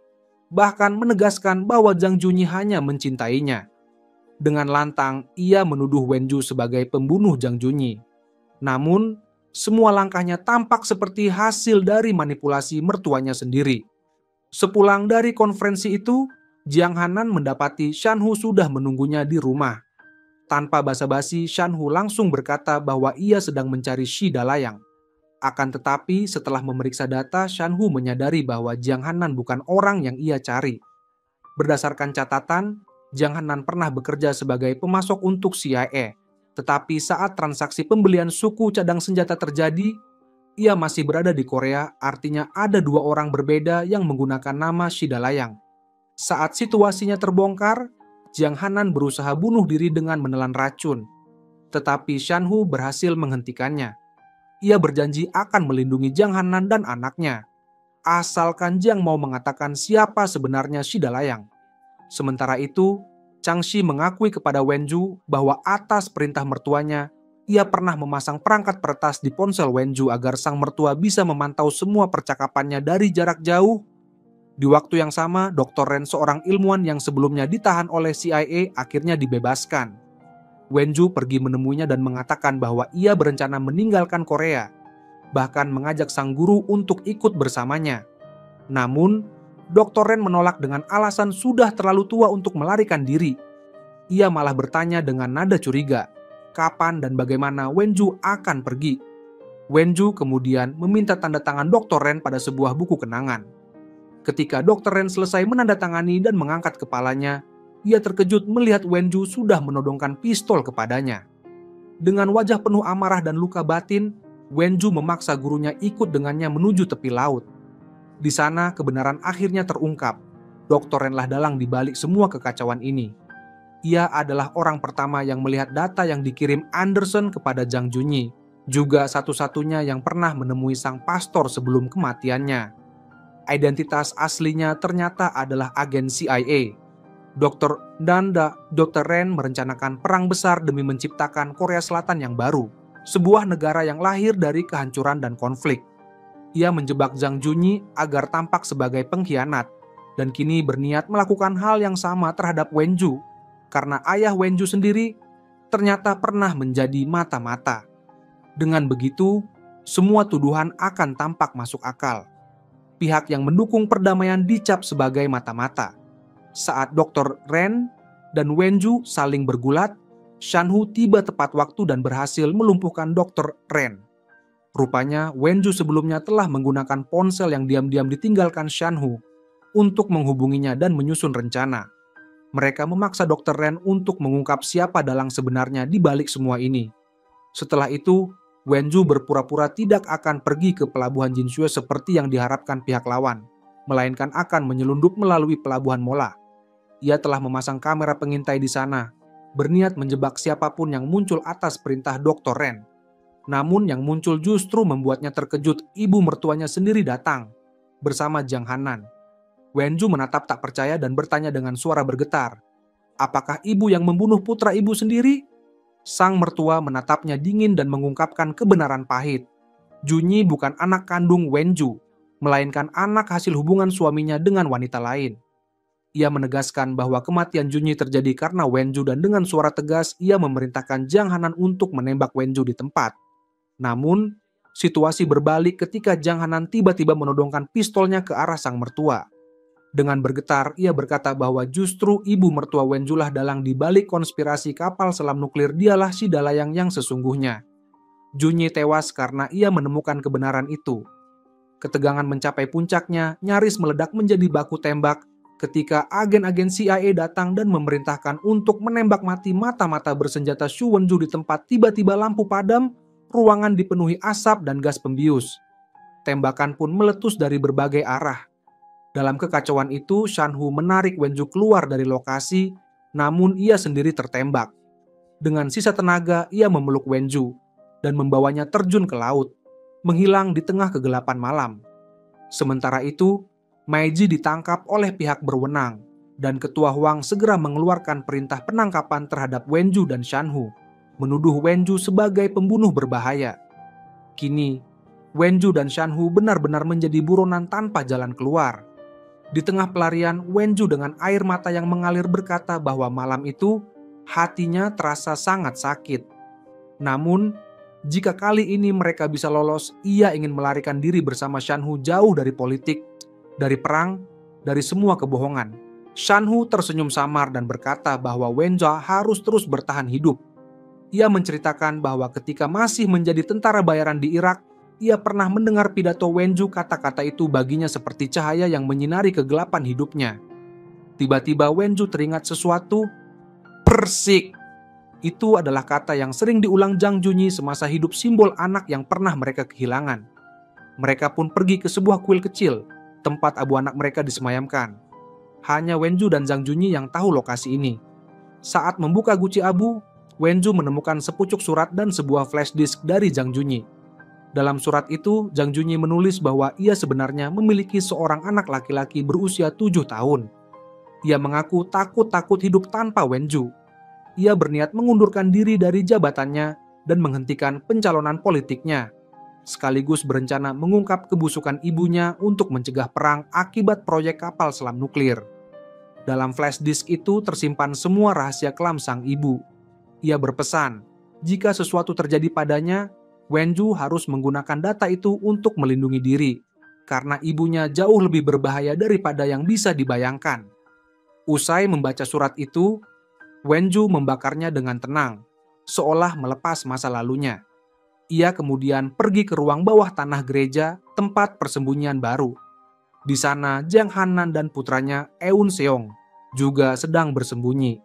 Bahkan menegaskan bahwa Zhang Junyi hanya mencintainya. Dengan lantang, ia menuduh Wenju sebagai pembunuh Zhang Junyi. Namun, semua langkahnya tampak seperti hasil dari manipulasi mertuanya sendiri. Sepulang dari konferensi itu, Jiang Hanan mendapati Shan Hu sudah menunggunya di rumah. Tanpa basa-basi, Shan Hu langsung berkata bahwa ia sedang mencari Shi Dalayang. Akan tetapi, setelah memeriksa data, Shan Hu menyadari bahwa Jiang Hanan bukan orang yang ia cari. Berdasarkan catatan, Jiang Hanan pernah bekerja sebagai pemasok untuk CIA. Tetapi saat transaksi pembelian suku cadang senjata terjadi, ia masih berada di Korea, artinya ada 2 orang berbeda yang menggunakan nama Shi Dalayang. Saat situasinya terbongkar, Jiang Hanan berusaha bunuh diri dengan menelan racun. Tetapi Shan Hu berhasil menghentikannya. Ia berjanji akan melindungi Jiang Hanan dan anaknya, asalkan Jiang mau mengatakan siapa sebenarnya Shi Dalayang. Sementara itu, Chang Shi mengakui kepada Wenju bahwa atas perintah mertuanya, ia pernah memasang perangkat peretas di ponsel Wenju agar sang mertua bisa memantau semua percakapannya dari jarak jauh. Di waktu yang sama, Dr. Ren, seorang ilmuwan yang sebelumnya ditahan oleh CIA, akhirnya dibebaskan. Wenju pergi menemuinya dan mengatakan bahwa ia berencana meninggalkan Korea, bahkan mengajak sang guru untuk ikut bersamanya. Namun, Dr. Ren menolak dengan alasan sudah terlalu tua untuk melarikan diri. Ia malah bertanya dengan nada curiga, kapan dan bagaimana Wenju akan pergi. Wenju kemudian meminta tanda tangan Dr. Ren pada sebuah buku kenangan. Ketika Dr. Ren selesai menandatangani dan mengangkat kepalanya, ia terkejut melihat Wenju sudah menodongkan pistol kepadanya. Dengan wajah penuh amarah dan luka batin, Wenju memaksa gurunya ikut dengannya menuju tepi laut. Di sana kebenaran akhirnya terungkap. Dr. Ren lah dalang di balik semua kekacauan ini. Ia adalah orang pertama yang melihat data yang dikirim Anderson kepada Zhang Junyi, juga satu-satunya yang pernah menemui sang pastor sebelum kematiannya. Identitas aslinya ternyata adalah agen CIA. Dr. Ren merencanakan perang besar demi menciptakan Korea Selatan yang baru, sebuah negara yang lahir dari kehancuran dan konflik. Ia menjebak Zhang Junyi agar tampak sebagai pengkhianat, dan kini berniat melakukan hal yang sama terhadap Wenju, karena ayah Wenju sendiri ternyata pernah menjadi mata-mata. Dengan begitu, semua tuduhan akan tampak masuk akal. Pihak yang mendukung perdamaian dicap sebagai mata-mata. Saat Dr. Ren dan Wenju saling bergulat, Shan Hu tiba tepat waktu dan berhasil melumpuhkan Dr. Ren. Rupanya Wenju sebelumnya telah menggunakan ponsel yang diam-diam ditinggalkan Shan Hu untuk menghubunginya dan menyusun rencana. Mereka memaksa Dr. Ren untuk mengungkap siapa dalang sebenarnya di balik semua ini. Setelah itu, Wenju berpura-pura tidak akan pergi ke pelabuhan Jinsue seperti yang diharapkan pihak lawan, melainkan akan menyelundup melalui pelabuhan Mola. Ia telah memasang kamera pengintai di sana, berniat menjebak siapapun yang muncul atas perintah Dr. Ren. Namun yang muncul justru membuatnya terkejut. Ibu mertuanya sendiri datang, bersama Jiang Hanan. Wenju menatap tak percaya dan bertanya dengan suara bergetar, "Apakah ibu yang membunuh putra ibu sendiri?" Sang mertua menatapnya dingin dan mengungkapkan kebenaran pahit. Junyi bukan anak kandung Wenju, melainkan anak hasil hubungan suaminya dengan wanita lain. Ia menegaskan bahwa kematian Junyi terjadi karena Wenju dan dengan suara tegas ia memerintahkan Jiang Hanan untuk menembak Wenju di tempat. Namun, situasi berbalik ketika Jiang Hanan tiba-tiba menodongkan pistolnya ke arah sang mertua. Dengan bergetar, ia berkata bahwa justru ibu mertua Wenju lah dalang di balik konspirasi kapal selam nuklir, dialah Shi Dalayang yang sesungguhnya. Junyi tewas karena ia menemukan kebenaran itu. Ketegangan mencapai puncaknya, nyaris meledak menjadi baku tembak ketika agen-agen CIA datang dan memerintahkan untuk menembak mati mata-mata bersenjata Shu Wenju di tempat. Tiba-tiba lampu padam, ruangan dipenuhi asap dan gas pembius. Tembakan pun meletus dari berbagai arah. Dalam kekacauan itu, Shan Hu menarik Wenju keluar dari lokasi, namun ia sendiri tertembak. Dengan sisa tenaga, ia memeluk Wenju dan membawanya terjun ke laut, menghilang di tengah kegelapan malam. Sementara itu, Meiji ditangkap oleh pihak berwenang. dan Ketua Huang segera mengeluarkan perintah penangkapan terhadap Wenju dan Shanhu, menuduh Wenju sebagai pembunuh berbahaya. Kini, Wenju dan Shanhu benar-benar menjadi buronan tanpa jalan keluar. Di tengah pelarian, Wenju dengan air mata yang mengalir berkata bahwa malam itu hatinya terasa sangat sakit. Namun, jika kali ini mereka bisa lolos, ia ingin melarikan diri bersama Shanhu jauh dari politik, dari perang, dari semua kebohongan. Shanhu tersenyum samar dan berkata bahwa Wenju harus terus bertahan hidup. Ia menceritakan bahwa ketika masih menjadi tentara bayaran di Irak, ia pernah mendengar pidato Wenju. Kata-kata itu baginya seperti cahaya yang menyinari kegelapan hidupnya. Tiba-tiba Wenju teringat sesuatu. Persik. Itu adalah kata yang sering diulang Zhang Junyi semasa hidup, simbol anak yang pernah mereka kehilangan. Mereka pun pergi ke sebuah kuil kecil, tempat abu anak mereka disemayamkan. Hanya Wenju dan Zhang Junyi yang tahu lokasi ini. Saat membuka guci abu, Wenju menemukan sepucuk surat dan sebuah flash disk dari Zhang Junyi. Dalam surat itu, Zhang Junyi menulis bahwa ia sebenarnya memiliki seorang anak laki-laki berusia 7 tahun. Ia mengaku takut hidup tanpa Wenju. Ia berniat mengundurkan diri dari jabatannya dan menghentikan pencalonan politiknya, sekaligus berencana mengungkap kebusukan ibunya untuk mencegah perang akibat proyek kapal selam nuklir. Dalam flash disk itu tersimpan semua rahasia kelam sang ibu. Ia berpesan, jika sesuatu terjadi padanya, Wenju harus menggunakan data itu untuk melindungi diri, karena ibunya jauh lebih berbahaya daripada yang bisa dibayangkan. Usai membaca surat itu, Wenju membakarnya dengan tenang, seolah melepas masa lalunya. Ia kemudian pergi ke ruang bawah tanah gereja, tempat persembunyian baru. Di sana, Jiang Hannan dan putranya Eun Seong juga sedang bersembunyi.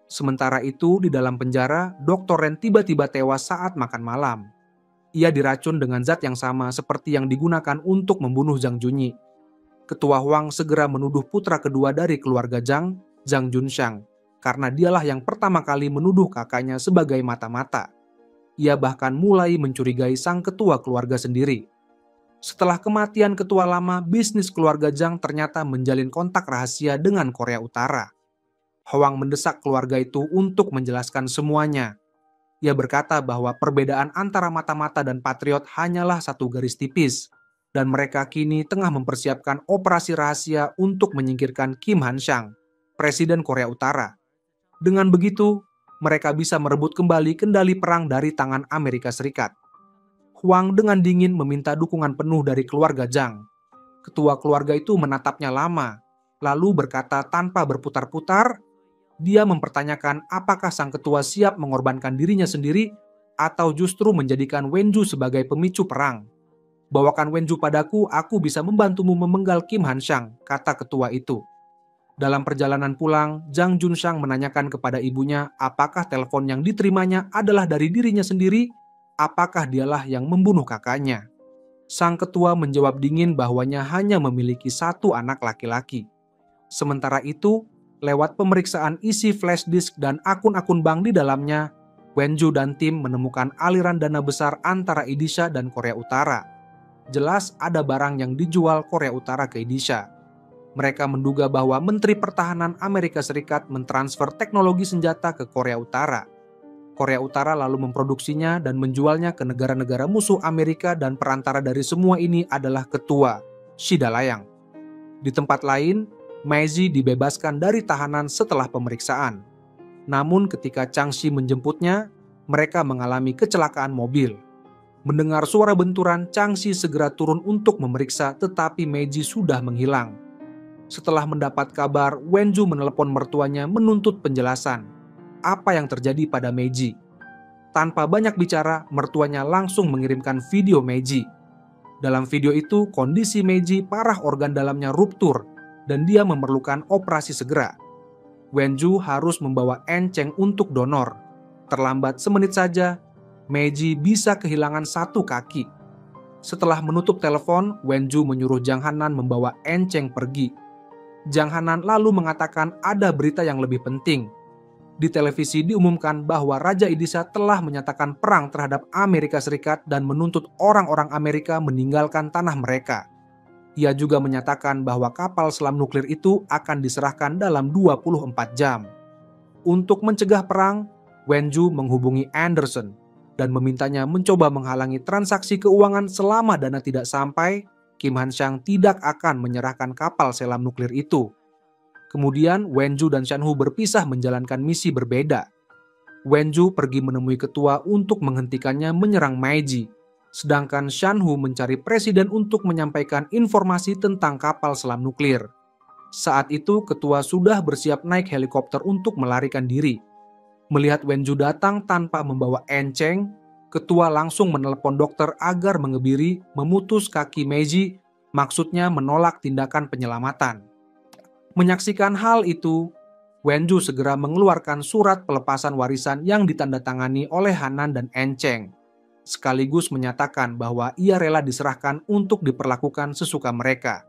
Sementara itu, di dalam penjara, Dr. Ren tiba-tiba tewas saat makan malam. Ia diracun dengan zat yang sama seperti yang digunakan untuk membunuh Zhang Junyi. Ketua Huang segera menuduh putra kedua dari keluarga Zhang, Zhang Junshang, karena dialah yang pertama kali menuduh kakaknya sebagai mata-mata. Ia bahkan mulai mencurigai sang ketua keluarga sendiri. Setelah kematian ketua lama, bisnis keluarga Zhang ternyata menjalin kontak rahasia dengan Korea Utara. Huang mendesak keluarga itu untuk menjelaskan semuanya. Ia berkata bahwa perbedaan antara mata-mata dan patriot hanyalah satu garis tipis, dan mereka kini tengah mempersiapkan operasi rahasia untuk menyingkirkan Kim Han-syang, Presiden Korea Utara. Dengan begitu, mereka bisa merebut kembali kendali perang dari tangan Amerika Serikat. Huang dengan dingin meminta dukungan penuh dari keluarga Zhang. Ketua keluarga itu menatapnya lama, lalu berkata tanpa berputar-putar, dia mempertanyakan apakah sang ketua siap mengorbankan dirinya sendiri atau justru menjadikan Wenju sebagai pemicu perang. Bawakan Wenju padaku, aku bisa membantumu memenggal Kim Han-syang, kata ketua itu. Dalam perjalanan pulang, Zhang Junshang menanyakan kepada ibunya apakah telepon yang diterimanya adalah dari dirinya sendiri, apakah dialah yang membunuh kakaknya. Sang ketua menjawab dingin bahwanya hanya memiliki satu anak laki-laki. Sementara itu, lewat pemeriksaan isi flash disk dan akun-akun bank di dalamnya, Wenju dan tim menemukan aliran dana besar antara Idisha dan Korea Utara. Jelas ada barang yang dijual Korea Utara ke Idisha. Mereka menduga bahwa Menteri Pertahanan Amerika Serikat mentransfer teknologi senjata ke Korea Utara. Korea Utara lalu memproduksinya dan menjualnya ke negara-negara musuh Amerika, dan perantara dari semua ini adalah ketua, Shi Dalayang. Di tempat lain, Meiji dibebaskan dari tahanan setelah pemeriksaan. Namun ketika Chang Shi menjemputnya, mereka mengalami kecelakaan mobil. Mendengar suara benturan, Chang Shi segera turun untuk memeriksa, tetapi Meiji sudah menghilang. Setelah mendapat kabar, Wenju menelepon mertuanya menuntut penjelasan. Apa yang terjadi pada Meiji? Tanpa banyak bicara, mertuanya langsung mengirimkan video Meiji. Dalam video itu, kondisi Meiji parah, organ dalamnya ruptur, dan dia memerlukan operasi segera. Wenju harus membawa enceng untuk donor. Terlambat semenit saja, Meiji bisa kehilangan satu kaki. Setelah menutup telepon, Wenju menyuruh Jiang Hannan membawa enceng pergi. Jiang Hannan lalu mengatakan ada berita yang lebih penting. Di televisi diumumkan bahwa Raja Idisha telah menyatakan perang terhadap Amerika Serikat dan menuntut orang-orang Amerika meninggalkan tanah mereka. Ia juga menyatakan bahwa kapal selam nuklir itu akan diserahkan dalam 24 jam. Untuk mencegah perang, Wenju menghubungi Anderson dan memintanya mencoba menghalangi transaksi keuangan selama dana tidak sampai. Kim Han-syang tidak akan menyerahkan kapal selam nuklir itu. Kemudian Wenju dan Shan Hu berpisah menjalankan misi berbeda. Wenju pergi menemui ketua untuk menghentikannya menyerang Meiji, sedangkan Shan Hu mencari presiden untuk menyampaikan informasi tentang kapal selam nuklir. Saat itu ketua sudah bersiap naik helikopter untuk melarikan diri. Melihat Wenju datang tanpa membawa enceng, ketua langsung menelepon dokter agar mengebiri memutus kaki Meiji, maksudnya menolak tindakan penyelamatan. Menyaksikan hal itu, Wenju segera mengeluarkan surat pelepasan warisan yang ditandatangani oleh Hanan dan Enceng, sekaligus menyatakan bahwa ia rela diserahkan untuk diperlakukan sesuka mereka.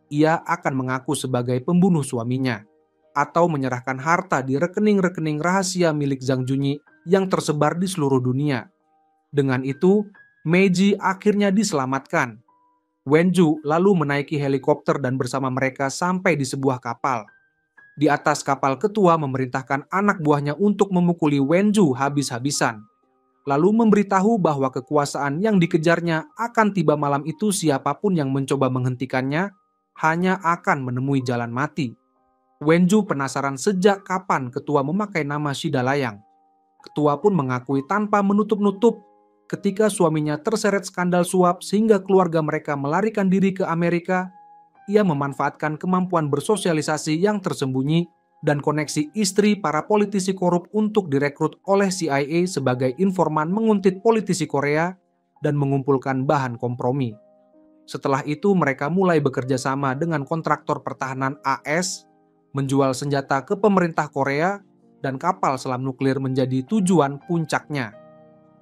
Ia akan mengaku sebagai pembunuh suaminya, atau menyerahkan harta di rekening-rekening rahasia milik Zhang Junyi yang tersebar di seluruh dunia. Dengan itu, Meiji akhirnya diselamatkan. Wenju lalu menaiki helikopter dan bersama mereka sampai di sebuah kapal. Di atas kapal, ketua memerintahkan anak buahnya untuk memukuli Wenju habis-habisan, lalu memberitahu bahwa kekuasaan yang dikejarnya akan tiba malam itu. Siapapun yang mencoba menghentikannya hanya akan menemui jalan mati. Wenju penasaran sejak kapan ketua memakai nama Shida Layang. Ketua pun mengakui tanpa menutup-nutup ketika suaminya terseret skandal suap sehingga keluarga mereka melarikan diri ke Amerika. Ia memanfaatkan kemampuan bersosialisasi yang tersembunyi dan koneksi istri para politisi korup untuk direkrut oleh CIA sebagai informan menguntit politisi Korea dan mengumpulkan bahan kompromi. Setelah itu mereka mulai bekerja sama dengan kontraktor pertahanan AS, menjual senjata ke pemerintah Korea, dan kapal selam nuklir menjadi tujuan puncaknya.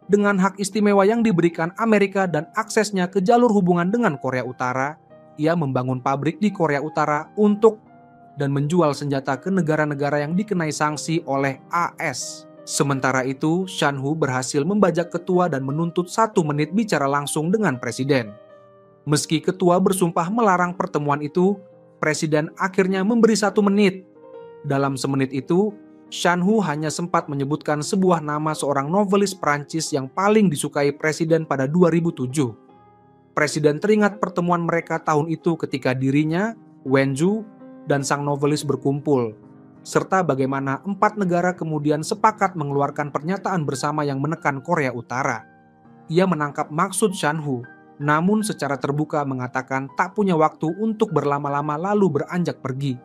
Dengan hak istimewa yang diberikan Amerika dan aksesnya ke jalur hubungan dengan Korea Utara, ia membangun pabrik di Korea Utara untuk dan menjual senjata ke negara-negara yang dikenai sanksi oleh AS. Sementara itu, Shan Hu berhasil membajak ketua dan menuntut 1 menit bicara langsung dengan presiden. Meski ketua bersumpah melarang pertemuan itu, presiden akhirnya memberi 1 menit. Dalam semenit itu, Shan Hu hanya sempat menyebutkan sebuah nama seorang novelis Prancis yang paling disukai presiden pada 2007. Presiden teringat pertemuan mereka tahun itu ketika dirinya, Wenju, dan sang novelis berkumpul, serta bagaimana 4 negara kemudian sepakat mengeluarkan pernyataan bersama yang menekan Korea Utara. Ia menangkap maksud Shan Hu, namun secara terbuka mengatakan tak punya waktu untuk berlama-lama lalu beranjak pergi.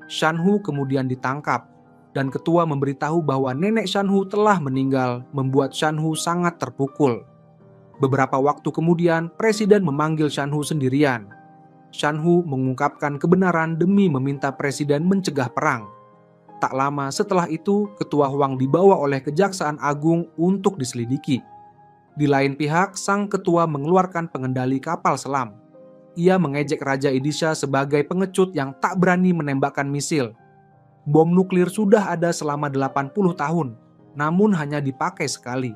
Shan Hu kemudian ditangkap, dan ketua memberitahu bahwa nenek Shan Hu telah meninggal, membuat Shan Hu sangat terpukul. Beberapa waktu kemudian, presiden memanggil Shan Hu sendirian. Shan Hu mengungkapkan kebenaran demi meminta presiden mencegah perang. Tak lama setelah itu, ketua Huang dibawa oleh Kejaksaan Agung untuk diselidiki. Di lain pihak, sang ketua mengeluarkan pengendali kapal selam. Ia mengejek Raja Idisha sebagai pengecut yang tak berani menembakkan misil. Bom nuklir sudah ada selama 80 tahun, namun hanya dipakai sekali.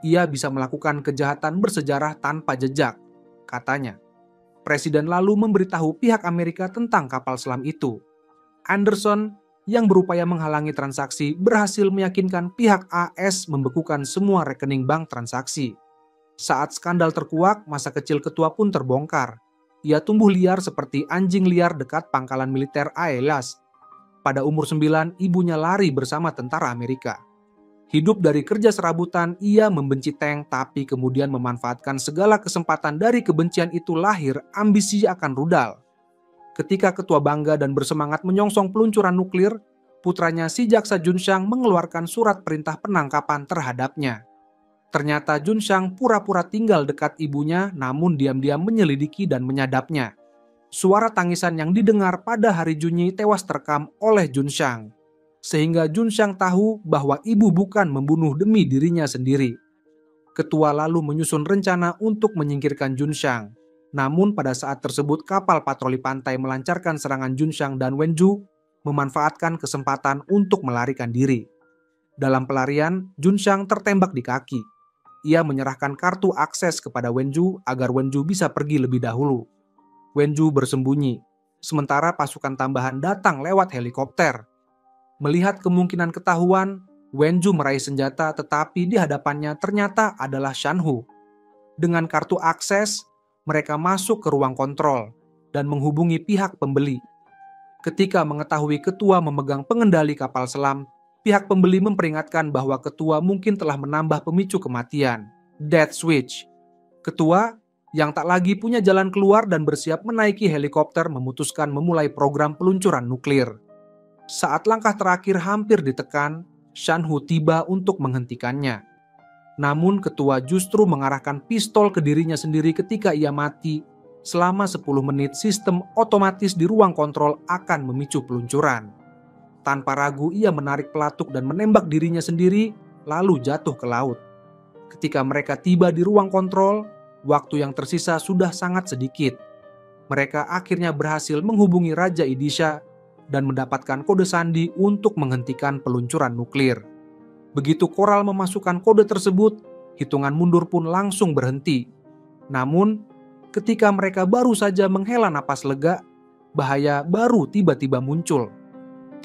Ia bisa melakukan kejahatan bersejarah tanpa jejak, katanya. Presiden lalu memberitahu pihak Amerika tentang kapal selam itu. Anderson, yang berupaya menghalangi transaksi, berhasil meyakinkan pihak AS membekukan semua rekening bank transaksi. Saat skandal terkuak, masa kecil ketua pun terbongkar. Ia tumbuh liar seperti anjing liar dekat pangkalan militer Aelas. Pada umur 9, ibunya lari bersama tentara Amerika. Hidup dari kerja serabutan, ia membenci tank, tapi kemudian memanfaatkan segala kesempatan. Dari kebencian itu lahir ambisi akan rudal. Ketika ketua bangga dan bersemangat menyongsong peluncuran nuklir, putranya si jaksa Junshang mengeluarkan surat perintah penangkapan terhadapnya. Ternyata Junshang pura-pura tinggal dekat ibunya, namun diam-diam menyelidiki dan menyadapnya. Suara tangisan yang didengar pada hari Junyi tewas terekam oleh Junshang, sehingga Junshang tahu bahwa ibu bukan membunuh demi dirinya sendiri. Ketua lalu menyusun rencana untuk menyingkirkan Junshang. Namun pada saat tersebut kapal patroli pantai melancarkan serangan Junshang dan Wenju memanfaatkan kesempatan untuk melarikan diri. Dalam pelarian, Junshang tertembak di kaki. Ia menyerahkan kartu akses kepada Wenju agar Wenju bisa pergi lebih dahulu. Wenju bersembunyi, sementara pasukan tambahan datang lewat helikopter. Melihat kemungkinan ketahuan, Wenju meraih senjata tetapi di hadapannya ternyata adalah Shanhu. Dengan kartu akses, mereka masuk ke ruang kontrol dan menghubungi pihak pembeli. Ketika mengetahui ketua memegang pengendali kapal selam, pihak pembeli memperingatkan bahwa ketua mungkin telah menambah pemicu kematian, death switch. Ketua yang tak lagi punya jalan keluar dan bersiap menaiki helikopter memutuskan memulai program peluncuran nuklir. Saat langkah terakhir hampir ditekan, Shanhu tiba untuk menghentikannya. Namun ketua justru mengarahkan pistol ke dirinya sendiri ketika ia mati. Selama 10 menit sistem otomatis di ruang kontrol akan memicu peluncuran. Tanpa ragu ia menarik pelatuk dan menembak dirinya sendiri, lalu jatuh ke laut. Ketika mereka tiba di ruang kontrol, waktu yang tersisa sudah sangat sedikit. Mereka akhirnya berhasil menghubungi Raja Idisha dan mendapatkan kode sandi untuk menghentikan peluncuran nuklir. Begitu Koral memasukkan kode tersebut, hitungan mundur pun langsung berhenti. Namun, ketika mereka baru saja menghela napas lega, bahaya baru tiba-tiba muncul.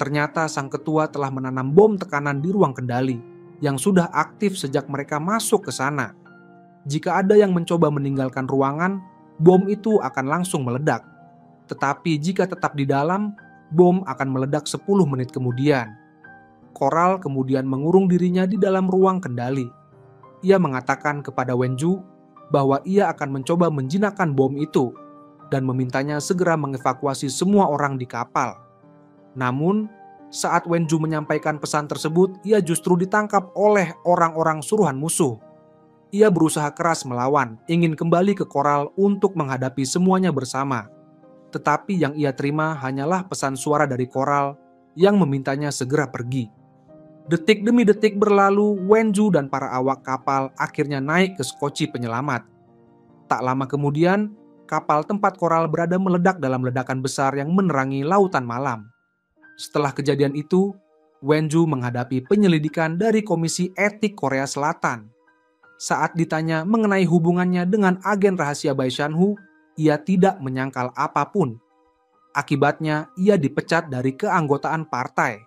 Ternyata sang ketua telah menanam bom tekanan di ruang kendali yang sudah aktif sejak mereka masuk ke sana. Jika ada yang mencoba meninggalkan ruangan, bom itu akan langsung meledak. Tetapi jika tetap di dalam, bom akan meledak 10 menit kemudian. Koral kemudian mengurung dirinya di dalam ruang kendali. Ia mengatakan kepada Wenju bahwa ia akan mencoba menjinakkan bom itu dan memintanya segera mengevakuasi semua orang di kapal. Namun, saat Wenju menyampaikan pesan tersebut, ia justru ditangkap oleh orang-orang suruhan musuh. Ia berusaha keras melawan, ingin kembali ke Koral untuk menghadapi semuanya bersama. Tetapi yang ia terima hanyalah pesan suara dari Koral yang memintanya segera pergi. Detik demi detik berlalu, Wenju dan para awak kapal akhirnya naik ke skoci penyelamat. Tak lama kemudian, kapal tempat Koral berada meledak dalam ledakan besar yang menerangi lautan malam. Setelah kejadian itu, Wenju menghadapi penyelidikan dari Komisi Etik Korea Selatan. Saat ditanya mengenai hubungannya dengan agen rahasia Bai Shanhu, ia tidak menyangkal apapun. Akibatnya, ia dipecat dari keanggotaan partai.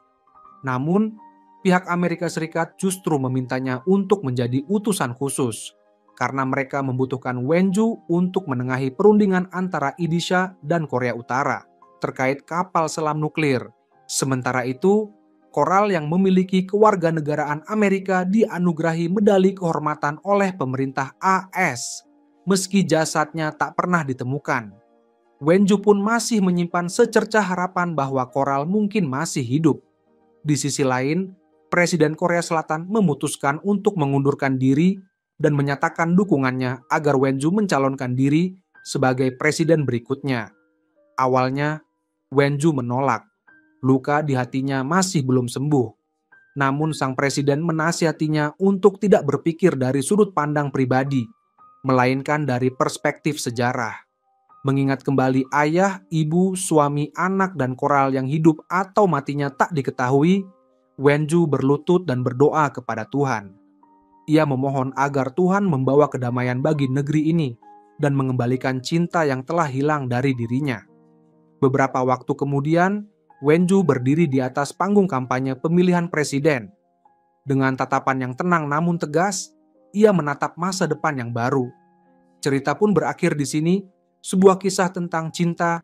Namun, pihak Amerika Serikat justru memintanya untuk menjadi utusan khusus, karena mereka membutuhkan Wenju untuk menengahi perundingan antara Idisha dan Korea Utara terkait kapal selam nuklir. Sementara itu, Koral yang memiliki kewarganegaraan Amerika dianugerahi medali kehormatan oleh pemerintah AS, meski jasadnya tak pernah ditemukan. Wenju pun masih menyimpan secercah harapan bahwa Koral mungkin masih hidup. Di sisi lain, Presiden Korea Selatan memutuskan untuk mengundurkan diri dan menyatakan dukungannya agar Wenju mencalonkan diri sebagai presiden berikutnya. Awalnya, Wenju menolak. Luka di hatinya masih belum sembuh. Namun sang presiden menasihatinya untuk tidak berpikir dari sudut pandang pribadi, melainkan dari perspektif sejarah. Mengingat kembali ayah, ibu, suami, anak, dan Koral yang hidup atau matinya tak diketahui, Wenju berlutut dan berdoa kepada Tuhan. Ia memohon agar Tuhan membawa kedamaian bagi negeri ini dan mengembalikan cinta yang telah hilang dari dirinya. Beberapa waktu kemudian, Wenju berdiri di atas panggung kampanye pemilihan presiden. Dengan tatapan yang tenang namun tegas, ia menatap masa depan yang baru. Cerita pun berakhir di sini, sebuah kisah tentang cinta